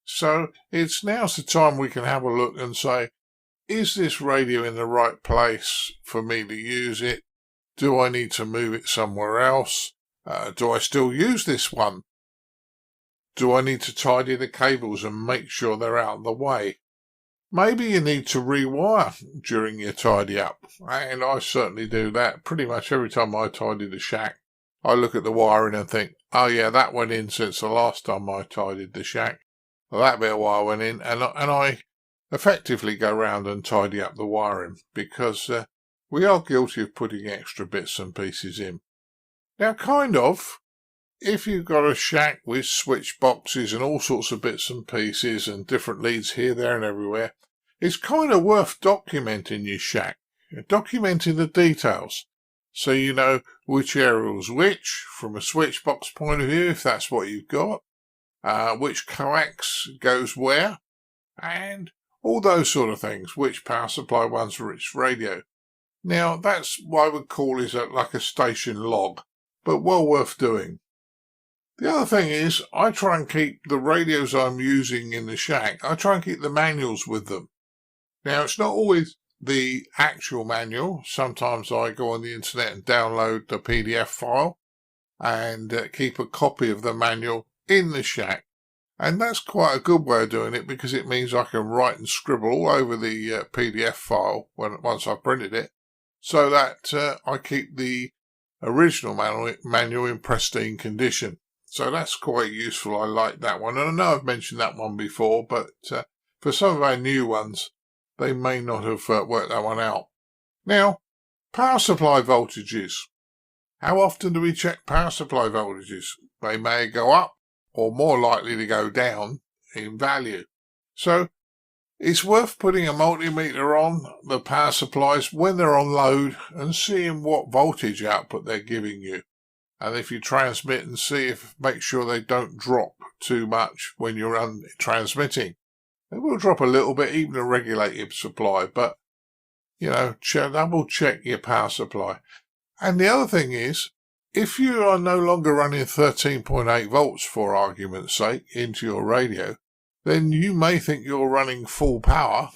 So now's the time we can have a look and say, is this radio in the right place for me to use it? Do I need to move it somewhere else? Do I still use this one? Do I need to tidy the cables and make sure they're out of the way? Maybe you need to rewire during your tidy up, and I certainly do that pretty much every time I tidy the shack. I look at the wiring and think, oh yeah, that went in since the last time I tidied the shack. Well, that bit of wire went in, and I effectively go round and tidy up the wiring, because we are guilty of putting extra bits and pieces in. Now, if you've got a shack with switch boxes and all sorts of bits and pieces and different leads here, there and everywhere, it's kind of worth documenting your shack, documenting the details, so you know which aerial's which, from a switch box point of view, if that's what you've got, which coax goes where, and all those sort of things, which power supply runs for which radio. Now, that's what I would call like a station log, but well worth doing. The other thing is, I try and keep the radios I'm using in the shack, I try and keep the manuals with them. Now, it's not always the actual manual. Sometimes I go on the internet and download the PDF file and keep a copy of the manual in the shack. And that's quite a good way of doing it, because it means I can write and scribble all over the PDF file once I've printed it, so that I keep the original manual in pristine condition. So that's quite useful. I like that one. And I know I've mentioned that one before, but for some of our new ones, they may not have worked that one out. Now, power supply voltages. How often do we check power supply voltages? They may go up, or more likely to go down in value. So it's worth putting a multimeter on the power supplies when they're on load and seeing what voltage output they're giving you. And if you transmit, and make sure they don't drop too much when you're transmitting. They will drop a little bit, even a regulated supply, but double check your power supply. And the other thing is, if you are no longer running 13.8 volts, for argument's sake, into your radio, then you may think you're running full power,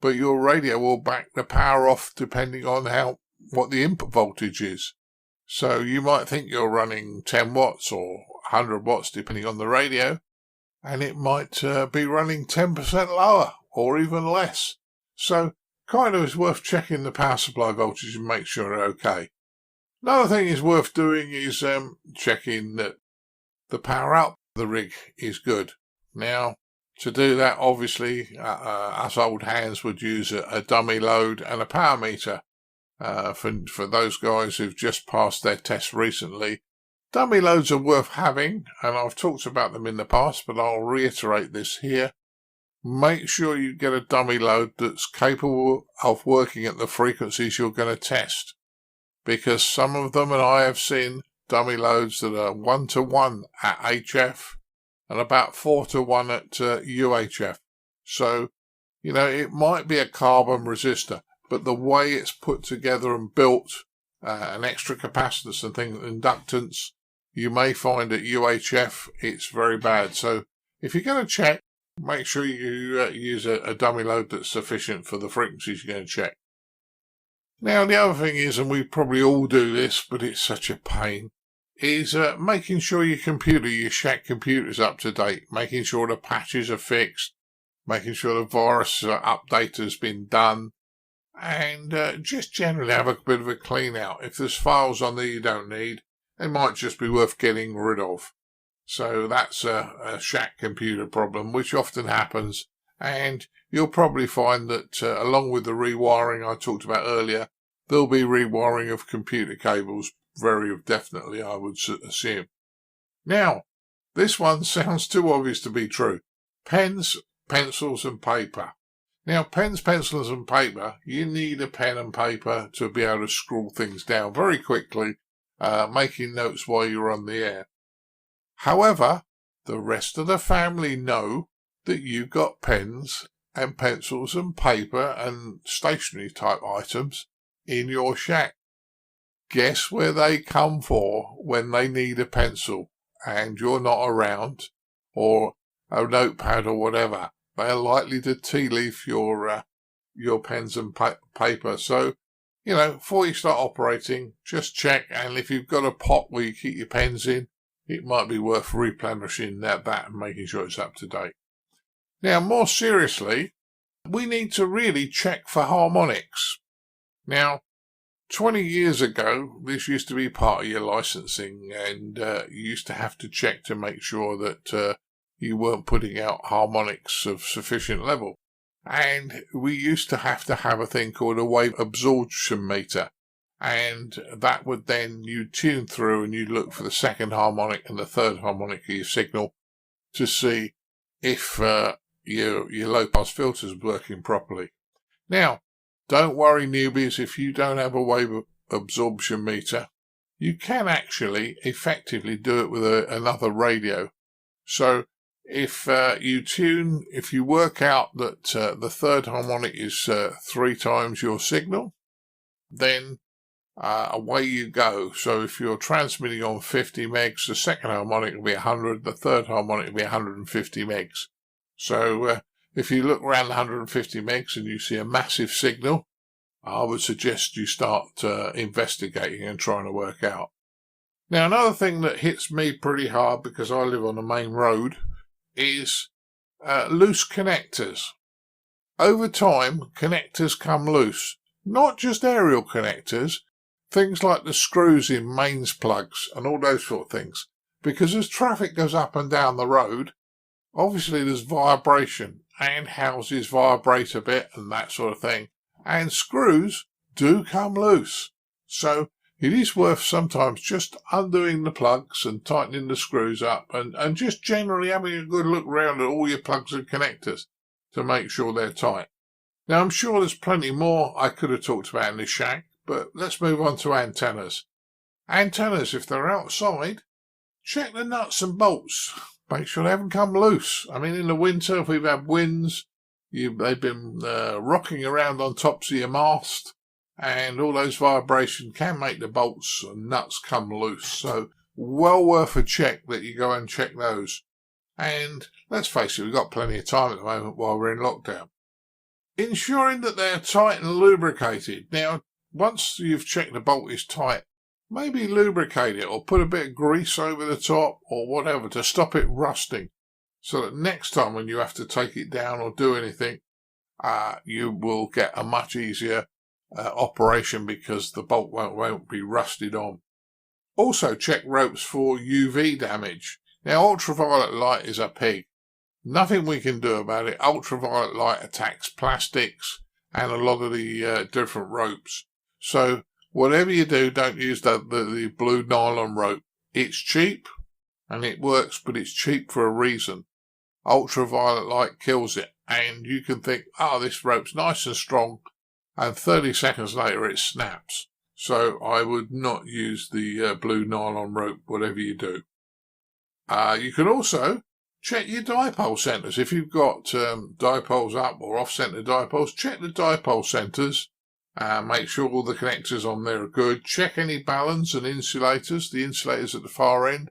but your radio will back the power off depending on what the input voltage is. So you might think you're running 10 watts or 100 watts, depending on the radio, and it might be running 10% lower or even less. So kind of is worth checking the power supply voltage and make sure they're okay. Another thing is worth doing is checking that the power out of the rig is good. Now, to do that, obviously, us old hands would use a dummy load and a power meter. For those guys who've just passed their test recently, dummy loads are worth having, and I've talked about them in the past, but I'll reiterate this here. Make sure you get a dummy load that's capable of working at the frequencies you're going to test, because some of them, and I have seen dummy loads that are 1-to-1 at HF and about 4-to-1 at UHF. So, it might be a carbon resistor, but the way it's put together and built, an extra capacitance and things, inductance, you may find at UHF it's very bad. So if you're going to check, make sure you use a dummy load that's sufficient for the frequencies you're going to check. Now, the other thing is, and we probably all do this, but it's such a pain, is making sure your shack computer is up to date, making sure the patches are fixed, making sure the virus update has been done, and just generally have a bit of a clean out. If there's files on there you don't need, they might just be worth getting rid of. So that's a shack computer problem, which often happens, and you'll probably find that along with the rewiring I talked about earlier, there'll be rewiring of computer cables, very definitely, I would assume. Now, this one sounds too obvious to be true. Pens, pencils and paper. Now, pens, pencils and paper, you need a pen and paper to be able to scrawl things down very quickly, making notes while you're on the air. However, the rest of the family know that you've got pens and pencils and paper and stationery type items in your shack. Guess where they come for when they need a pencil and you're not around, or a notepad or whatever? They're likely to tea leaf your pens and paper. So, before you start operating, just check, and if you've got a pot where you keep your pens in, it might be worth replenishing that and making sure it's up to date. Now, more seriously, we need to really check for harmonics. Now, 20 years ago, this used to be part of your licensing, and you used to have to check to make sure that you weren't putting out harmonics of sufficient level. And we used to have a thing called a wave absorption meter. And that would then, you tune through and you look for the second harmonic and the third harmonic of your signal to see if your low-pass filter is working properly. Now, don't worry, newbies, if you don't have a wave absorption meter. You can actually effectively do it with another radio. So if you work out that the third harmonic is 3 times your signal, then away you go. So if you're transmitting on 50 megs, the second harmonic will be 100, the third harmonic will be 150 megs. So if you look around 150 megs and you see a massive signal, I would suggest you start investigating and trying to work out. Now, another thing that hits me pretty hard, because I live on the main road, is loose connectors. Over time, connectors come loose. Not just aerial connectors, things like the screws in mains plugs and all those sort of things. Because as traffic goes up and down the road, obviously there's vibration, and houses vibrate a bit and that sort of thing. And screws do come loose. So it is worth sometimes just undoing the plugs and tightening the screws up, and just generally having a good look around at all your plugs and connectors to make sure they're tight. Now, I'm sure there's plenty more I could have talked about in this shack, but let's move on to antennas. Antennas, if they're outside, check the nuts and bolts. Make sure they haven't come loose. I mean, in the winter, if we've had winds, they've been rocking around on tops of your mast, and all those vibrations can make the bolts and nuts come loose. So, well worth a check that you go and check those. And let's face it, we've got plenty of time at the moment while we're in lockdown. Ensuring that they're tight and lubricated. Now, once you've checked the bolt is tight, maybe lubricate it or put a bit of grease over the top or whatever to stop it rusting, so that next time when you have to take it down or do anything, you will get a much easier operation, because the bolt won't be rusted on. Also, check ropes for UV damage. Now, ultraviolet light is a pig. Nothing we can do about it. Ultraviolet light attacks plastics and a lot of the different ropes. So whatever you do, don't use the blue nylon rope. It's cheap and it works, but it's cheap for a reason. Ultraviolet light kills it, and you can think, oh, this rope's nice and strong, and 30 seconds later it snaps. So I would not use the blue nylon rope, whatever you do. You can also check your dipole centers. If you've got dipoles up or off-center dipoles, check the dipole centers. Make sure all the connectors on there are good. Check any balance and insulators, the insulators at the far end.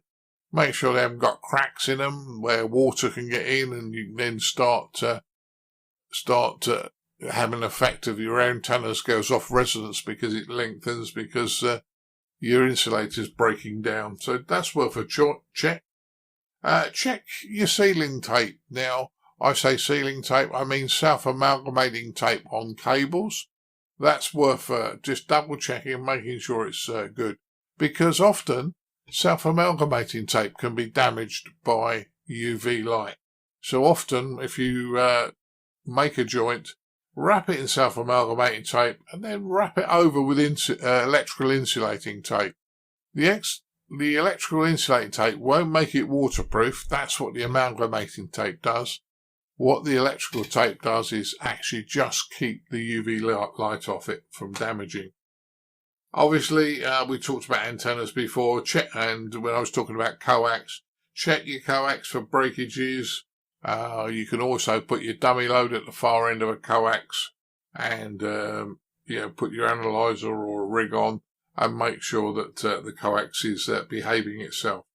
Make sure they haven't got cracks in them where water can get in, and you can then start have an effect of your antennas goes off resonance because it lengthens, because your insulator's breaking down. So that's worth a check. Check your sealing tape. Now, I say sealing tape, I mean self-amalgamating tape on cables. That's worth just double checking and making sure it's good, because often self-amalgamating tape can be damaged by UV light. So often, if you make a joint, wrap it in self-amalgamating tape and then wrap it over with electrical insulating tape. The electrical insulating tape won't make it waterproof. That's what the amalgamating tape does. What the electrical tape does is actually just keep the UV light off it from damaging. Obviously, we talked about antennas before, and when I was talking about coax, check your coax for breakages. You can also put your dummy load at the far end of a coax and put your analyzer or a rig on and make sure that the coax is behaving itself.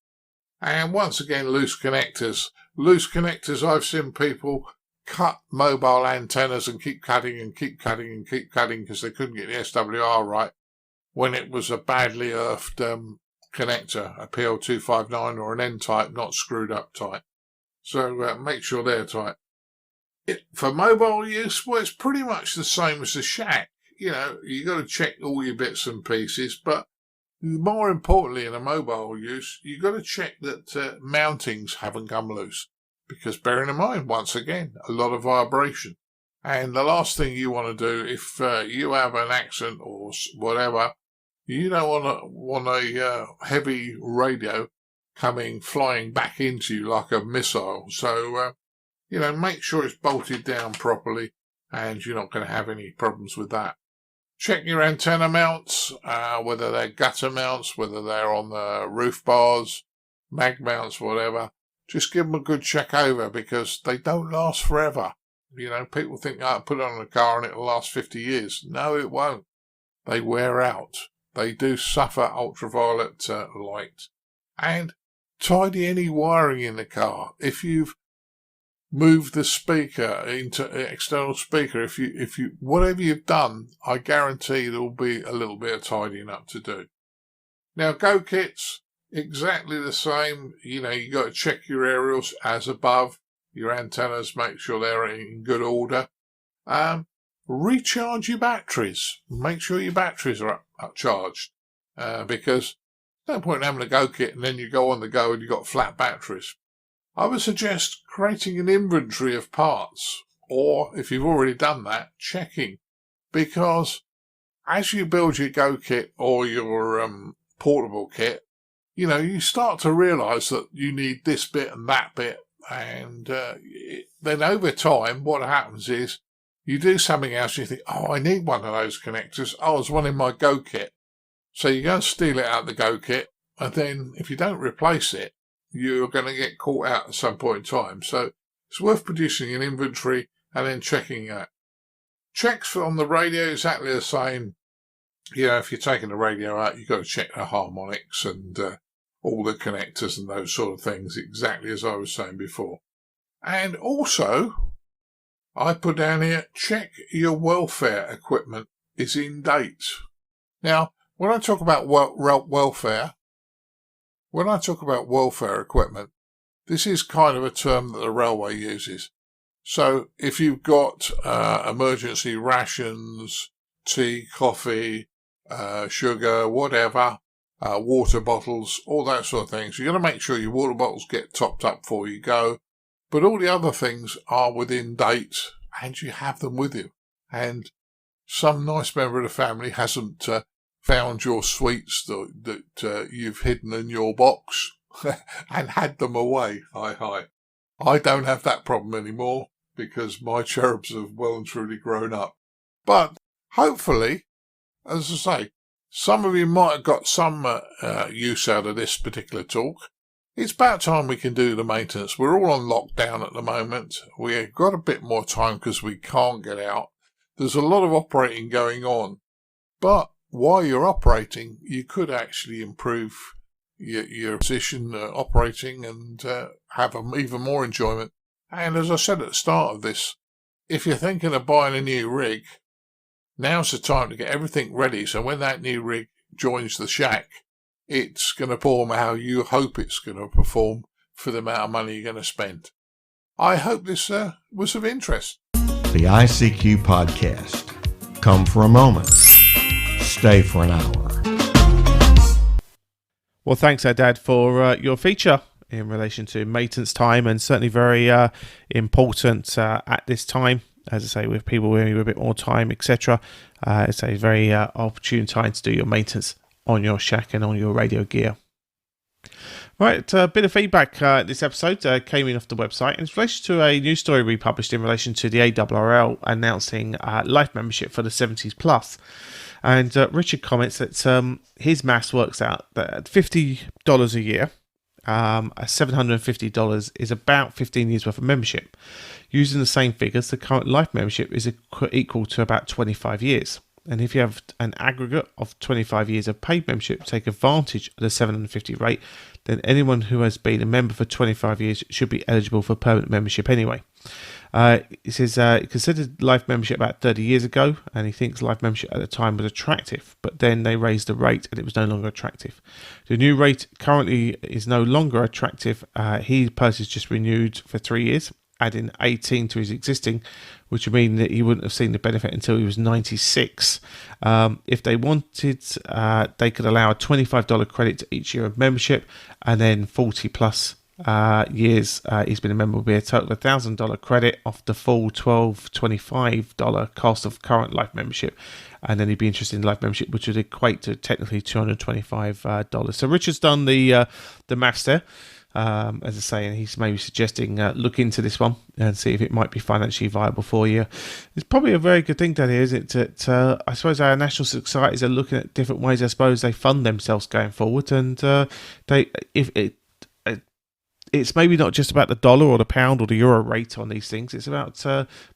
And once again, loose connectors. Loose connectors, I've seen people cut mobile antennas and keep cutting and keep cutting and keep cutting because they couldn't get the SWR right when it was a badly earthed connector, a PL259 or an N-type, not screwed up type. So make sure they're tight. For mobile use, well, it's pretty much the same as the shack. You got to check all your bits and pieces, but more importantly in a mobile use, you got to check that mountings haven't come loose. Because bearing in mind, once again, a lot of vibration. And the last thing you want to do if you have an accident or whatever, you don't want a heavy radio flying back into you like a missile. So, make sure it's bolted down properly and you're not going to have any problems with that. Check your antenna mounts, whether they're gutter mounts, whether they're on the roof bars, mag mounts, whatever. Just give them a good check over because they don't last forever. People think, put it on a car and it'll last 50 years. No, it won't. They wear out. They do suffer ultraviolet light. And tidy any wiring in the car. If you've moved the speaker into external speaker, if you whatever you've done, I guarantee there'll be a little bit of tidying up to do. Now, Go kits, exactly the same. You got to check your aerials as above. Your antennas, make sure they're in good order. Recharge your batteries. Make sure your batteries are up charged, because there's no point in having a Go kit and then you go on the go and you've got flat batteries. I would suggest creating an inventory of parts, or if you've already done that, checking, because as you build your Go kit or your portable kit, you start to realise that you need this bit and that bit, and then over time what happens is you do something else and you think, I need one of those connectors. There's one in my Go kit. So you go and steal it out of the Go kit, and then if you don't replace it, you're going to get caught out at some point in time. So it's worth producing an inventory and then checking that. Checks on the radio, exactly the same. If you're taking the radio out, you've got to check the harmonics and all the connectors and those sort of things, exactly as I was saying before. And also, I put down here, check your welfare equipment is in date. Now, when I talk about welfare equipment, this is kind of a term that the railway uses. So if you've got emergency rations, tea, coffee, sugar, whatever, water bottles, all that sort of things, you've got to make sure your water bottles get topped up before you go. But all the other things are within date and you have them with you. And some nice member of the family hasn't found your sweets that you've hidden in your box and had them away. Hi. I don't have that problem anymore because my cherubs have well and truly grown up. But hopefully, as I say, some of you might have got some use out of this particular talk. It's about time we can do the maintenance. We're all on lockdown at the moment. We've got a bit more time because we can't get out. There's a lot of operating going on. But while you're operating, you could actually improve your position operating and have even more enjoyment. And as I said at the start of this, if you're thinking of buying a new rig, now's the time to get everything ready. So when that new rig joins the shack, it's going to perform how you hope it's going to perform for the amount of money you're going to spend. I hope this was of interest. The ICQ podcast. Come for a moment. Stay for an hour. Well, thanks, Dad, for your feature in relation to maintenance time, and certainly very important at this time. As I say, with people with a bit more time, etc. It's a very opportune time to do your maintenance on your shack and on your radio gear. Right, a bit of feedback this episode came in off the website in relation to a news story we published in relation to the ARRL announcing life membership for the 70s plus. And Richard comments that his maths works out that at $50 a year, $750 is about 15 years worth of membership. Using the same figures, the current life membership is equal to about 25 years. And if you have an aggregate of 25 years of paid membership, take advantage of the $750 rate, then anyone who has been a member for 25 years should be eligible for permanent membership anyway. He says he considered life membership about 30 years ago, and he thinks life membership at the time was attractive, but then they raised the rate and it was no longer attractive. The new rate currently is no longer attractive. He personally just renewed for 3 years, adding 18 to his existing, which would mean that he wouldn't have seen the benefit until he was 96. If they wanted, they could allow a $25 credit to each year of membership, and then 40 plus years he's been a member will be a total of $1,000 credit off the full $1,225 cost of current life membership, and then he'd be interested in life membership, which would equate to technically $225. So Richard's done the maths there. As I say, and he's maybe suggesting look into this one and see if it might be financially viable for you. It's probably a very good thing down here, isn't it? That I suppose our national societies are looking at different ways. I suppose they fund themselves going forward, and it's maybe not just about the dollar or the pound or the euro rate on these things. It's about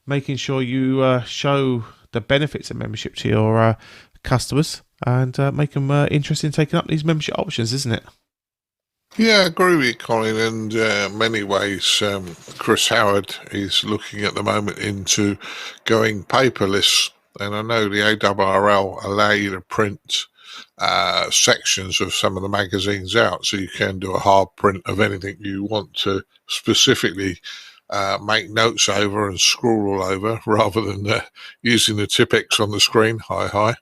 making sure you show the benefits of membership to your customers and make them interested in taking up these membership options, isn't it? Yeah, I agree with you, Colin. And many ways, Chris Howard is looking at the moment into going paperless. And I know the ARRL allow you to print sections of some of the magazines out, so you can do a hard print of anything you want to specifically make notes over and scroll all over, rather than using the Tipex on the screen. But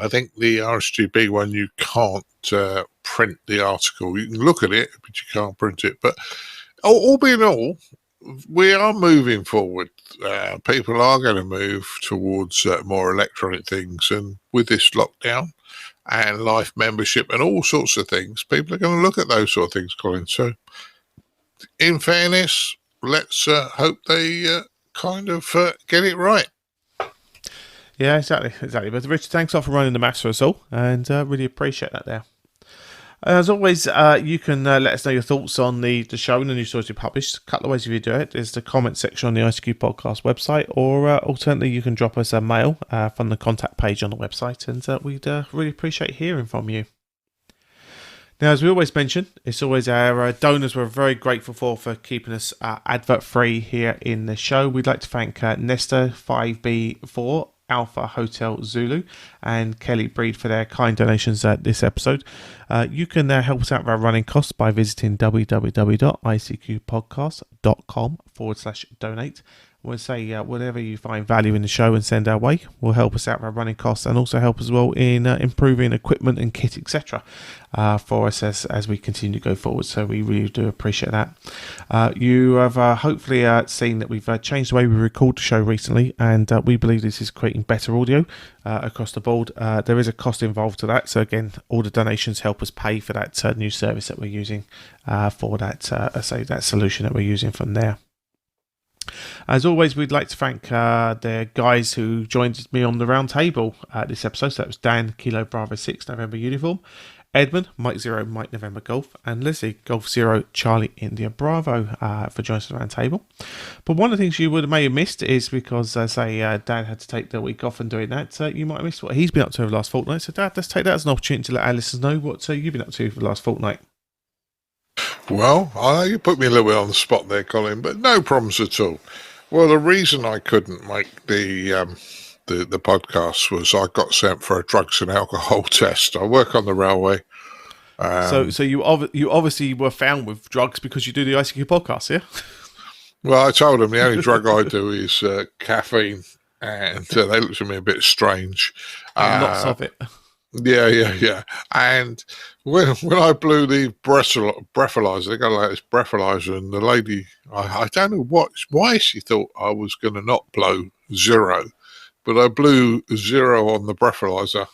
I think the RSGB one, you can't print the article. You can look at it, but you can't print it. But all being all, we are moving forward. People are going to move towards more electronic things. And with this lockdown and life membership and all sorts of things, people are going to look at those sort of things, Colin. So in fairness, let's hope they kind of get it right. Yeah, exactly. But Richard, thanks a lot for running the maths for us all, and really appreciate that there. As always, you can let us know your thoughts on the show and the news stories we published. A couple of ways if you do it. There's the comment section on the ICQ podcast website, or alternately, you can drop us a mail from the contact page on the website, and we'd really appreciate hearing from you. Now, as we always mention, it's always our donors we're very grateful for keeping us advert-free here in the show. We'd like to thank Nesta 5B4, Alpha Hotel Zulu, and Kelly Breed for their kind donations this episode. You can help us out with our running costs by visiting www.icqpodcast.com/donate. We'll say whatever you find value in the show and send our way will help us out with our running costs and also help as well in improving equipment and kit, etc. For us as we continue to go forward. So we really do appreciate that. You have hopefully seen that we've changed the way we record the show recently, and we believe this is creating better audio across the board. There is a cost involved to that, so again, all the donations help us pay for that new service that we're using for that that solution that we're using from there. As always, we'd like to thank the guys who joined me on the round table this episode. So that was Dan, Kilo Bravo 6, November Uniform, Edmund, Mike 0, Mike November Golf, and Leslie, Golf 0, Charlie India Bravo for joining us on the round table. But one of the things you may have missed is because, Dan had to take the week off and doing that, you might have missed what he's been up to over the last fortnight. So, Dad, let's take that as an opportunity to let our listeners know what you've been up to for the last fortnight. Well, I know you put me a little bit on the spot there, Colin, but no problems at all. Well, the reason I couldn't make the podcast was I got sent for a drugs and alcohol test. I work on the railway. So you obviously were found with drugs because you do the ICQ podcast, yeah? Well, I told them the only drug I do is caffeine, and they looked at me a bit strange. Lots of it. Yeah. And when I blew the breathalyzer, they got like this breathalyzer, and the lady, I don't know why she thought I was going to not blow 0, but I blew 0 on the breathalyzer,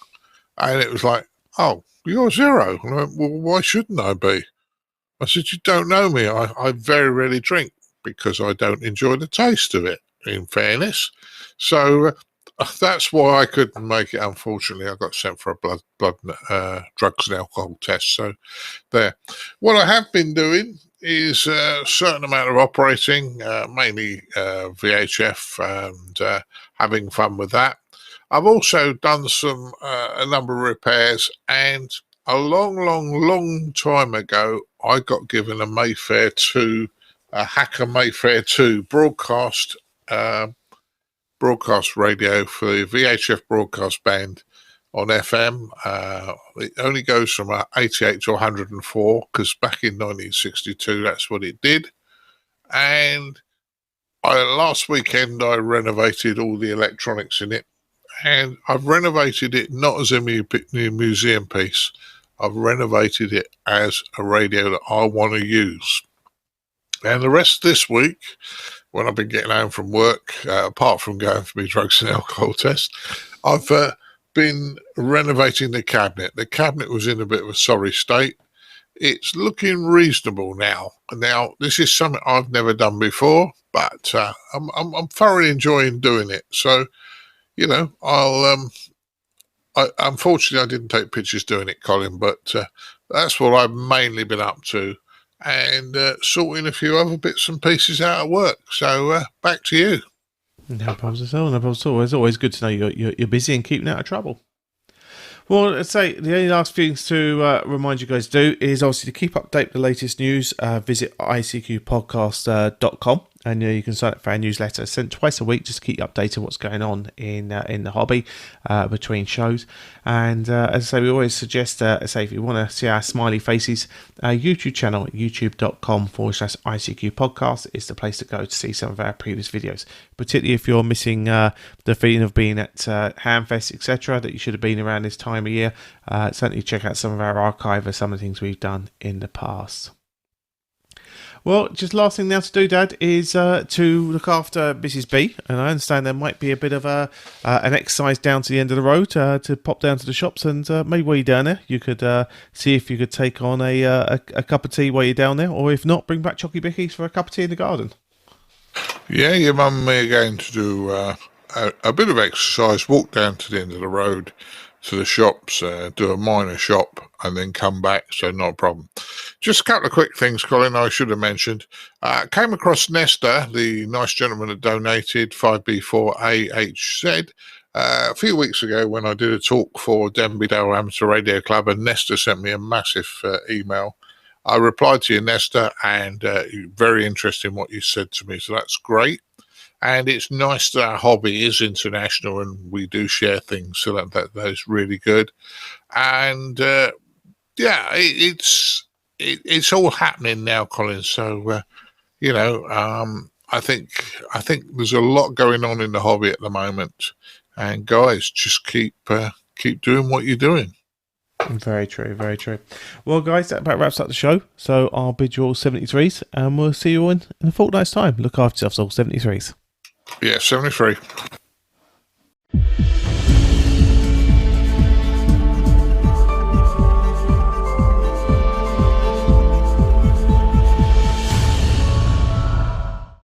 and it was like, oh, you're 0. And I went, well, why shouldn't I be? I said, you don't know me. I very rarely drink because I don't enjoy the taste of it, in fairness. So that's why I couldn't make it. Unfortunately, I got sent for a blood drugs and alcohol test. So there. What I have been doing is a certain amount of operating, mainly VHF, and having fun with that. I've also done a number of repairs, and a long time ago, I got given a Mayfair 2, a Hacker Mayfair 2 broadcast radio for the VHF broadcast band on FM. It only goes from 88 to 104 because back in 1962 that's what it did. And last weekend I renovated all the electronics in it, and I've renovated it not as a museum piece. I've renovated it as a radio that I want to use. And the rest of this week, when I've been getting home from work, apart from going for my drugs and alcohol test, I've been renovating the cabinet. The cabinet was in a bit of a sorry state. It's looking reasonable now. Now, this is something I've never done before, but I'm thoroughly enjoying doing it. So, you know, unfortunately, I didn't take pictures doing it, Colin, but that's what I've mainly been up to, and sorting a few other bits and pieces out of work. So back to you. No problems at all. It's always good to know you're busy and keeping out of trouble. Well, let's say the only last things to remind you guys to do is obviously to keep update with the latest news. Visit icqpodcast.com. And you can sign up for our newsletter sent twice a week just to keep you updated what's going on in the hobby between shows. And as I say, we always suggest, if you want to see our smiley faces, our YouTube channel at youtube.com/ICQ podcast is the place to go to see some of our previous videos. Particularly if you're missing the feeling of being at Hamfest, etc., that you should have been around this time of year. Certainly check out some of our archive of some of the things we've done in the past. Well, just last thing now to do, Dad, is to look after Mrs. B. And I understand there might be a bit of an exercise down to the end of the road to pop down to the shops, and maybe while you're down there, you could see if you could take on a cup of tea while you're down there, or if not, bring back Chocky Bickies for a cup of tea in the garden. Yeah, your mum and me are going to do a bit of exercise, walk down to the end of the road to the shops, do a minor shop, and then come back, so not a problem. Just a couple of quick things, Colin, I should have mentioned. Came across Nesta, the nice gentleman that donated 5B4AHZ, a few weeks ago when I did a talk for Denbydale Amateur Radio Club, and Nesta sent me a massive email. I replied to you, Nesta, and very interesting what you said to me, so that's great. And it's nice that our hobby is international and we do share things, so that is really good. And it's all happening now, Colin. So I think there's a lot going on in the hobby at the moment, and guys, just keep doing what you're doing. Very true, very true. Well, guys, that about wraps up the show. So I'll bid you all 73s, and we'll see you all in a fortnight's time. Look after yourselves, all 73s. Yeah, 73.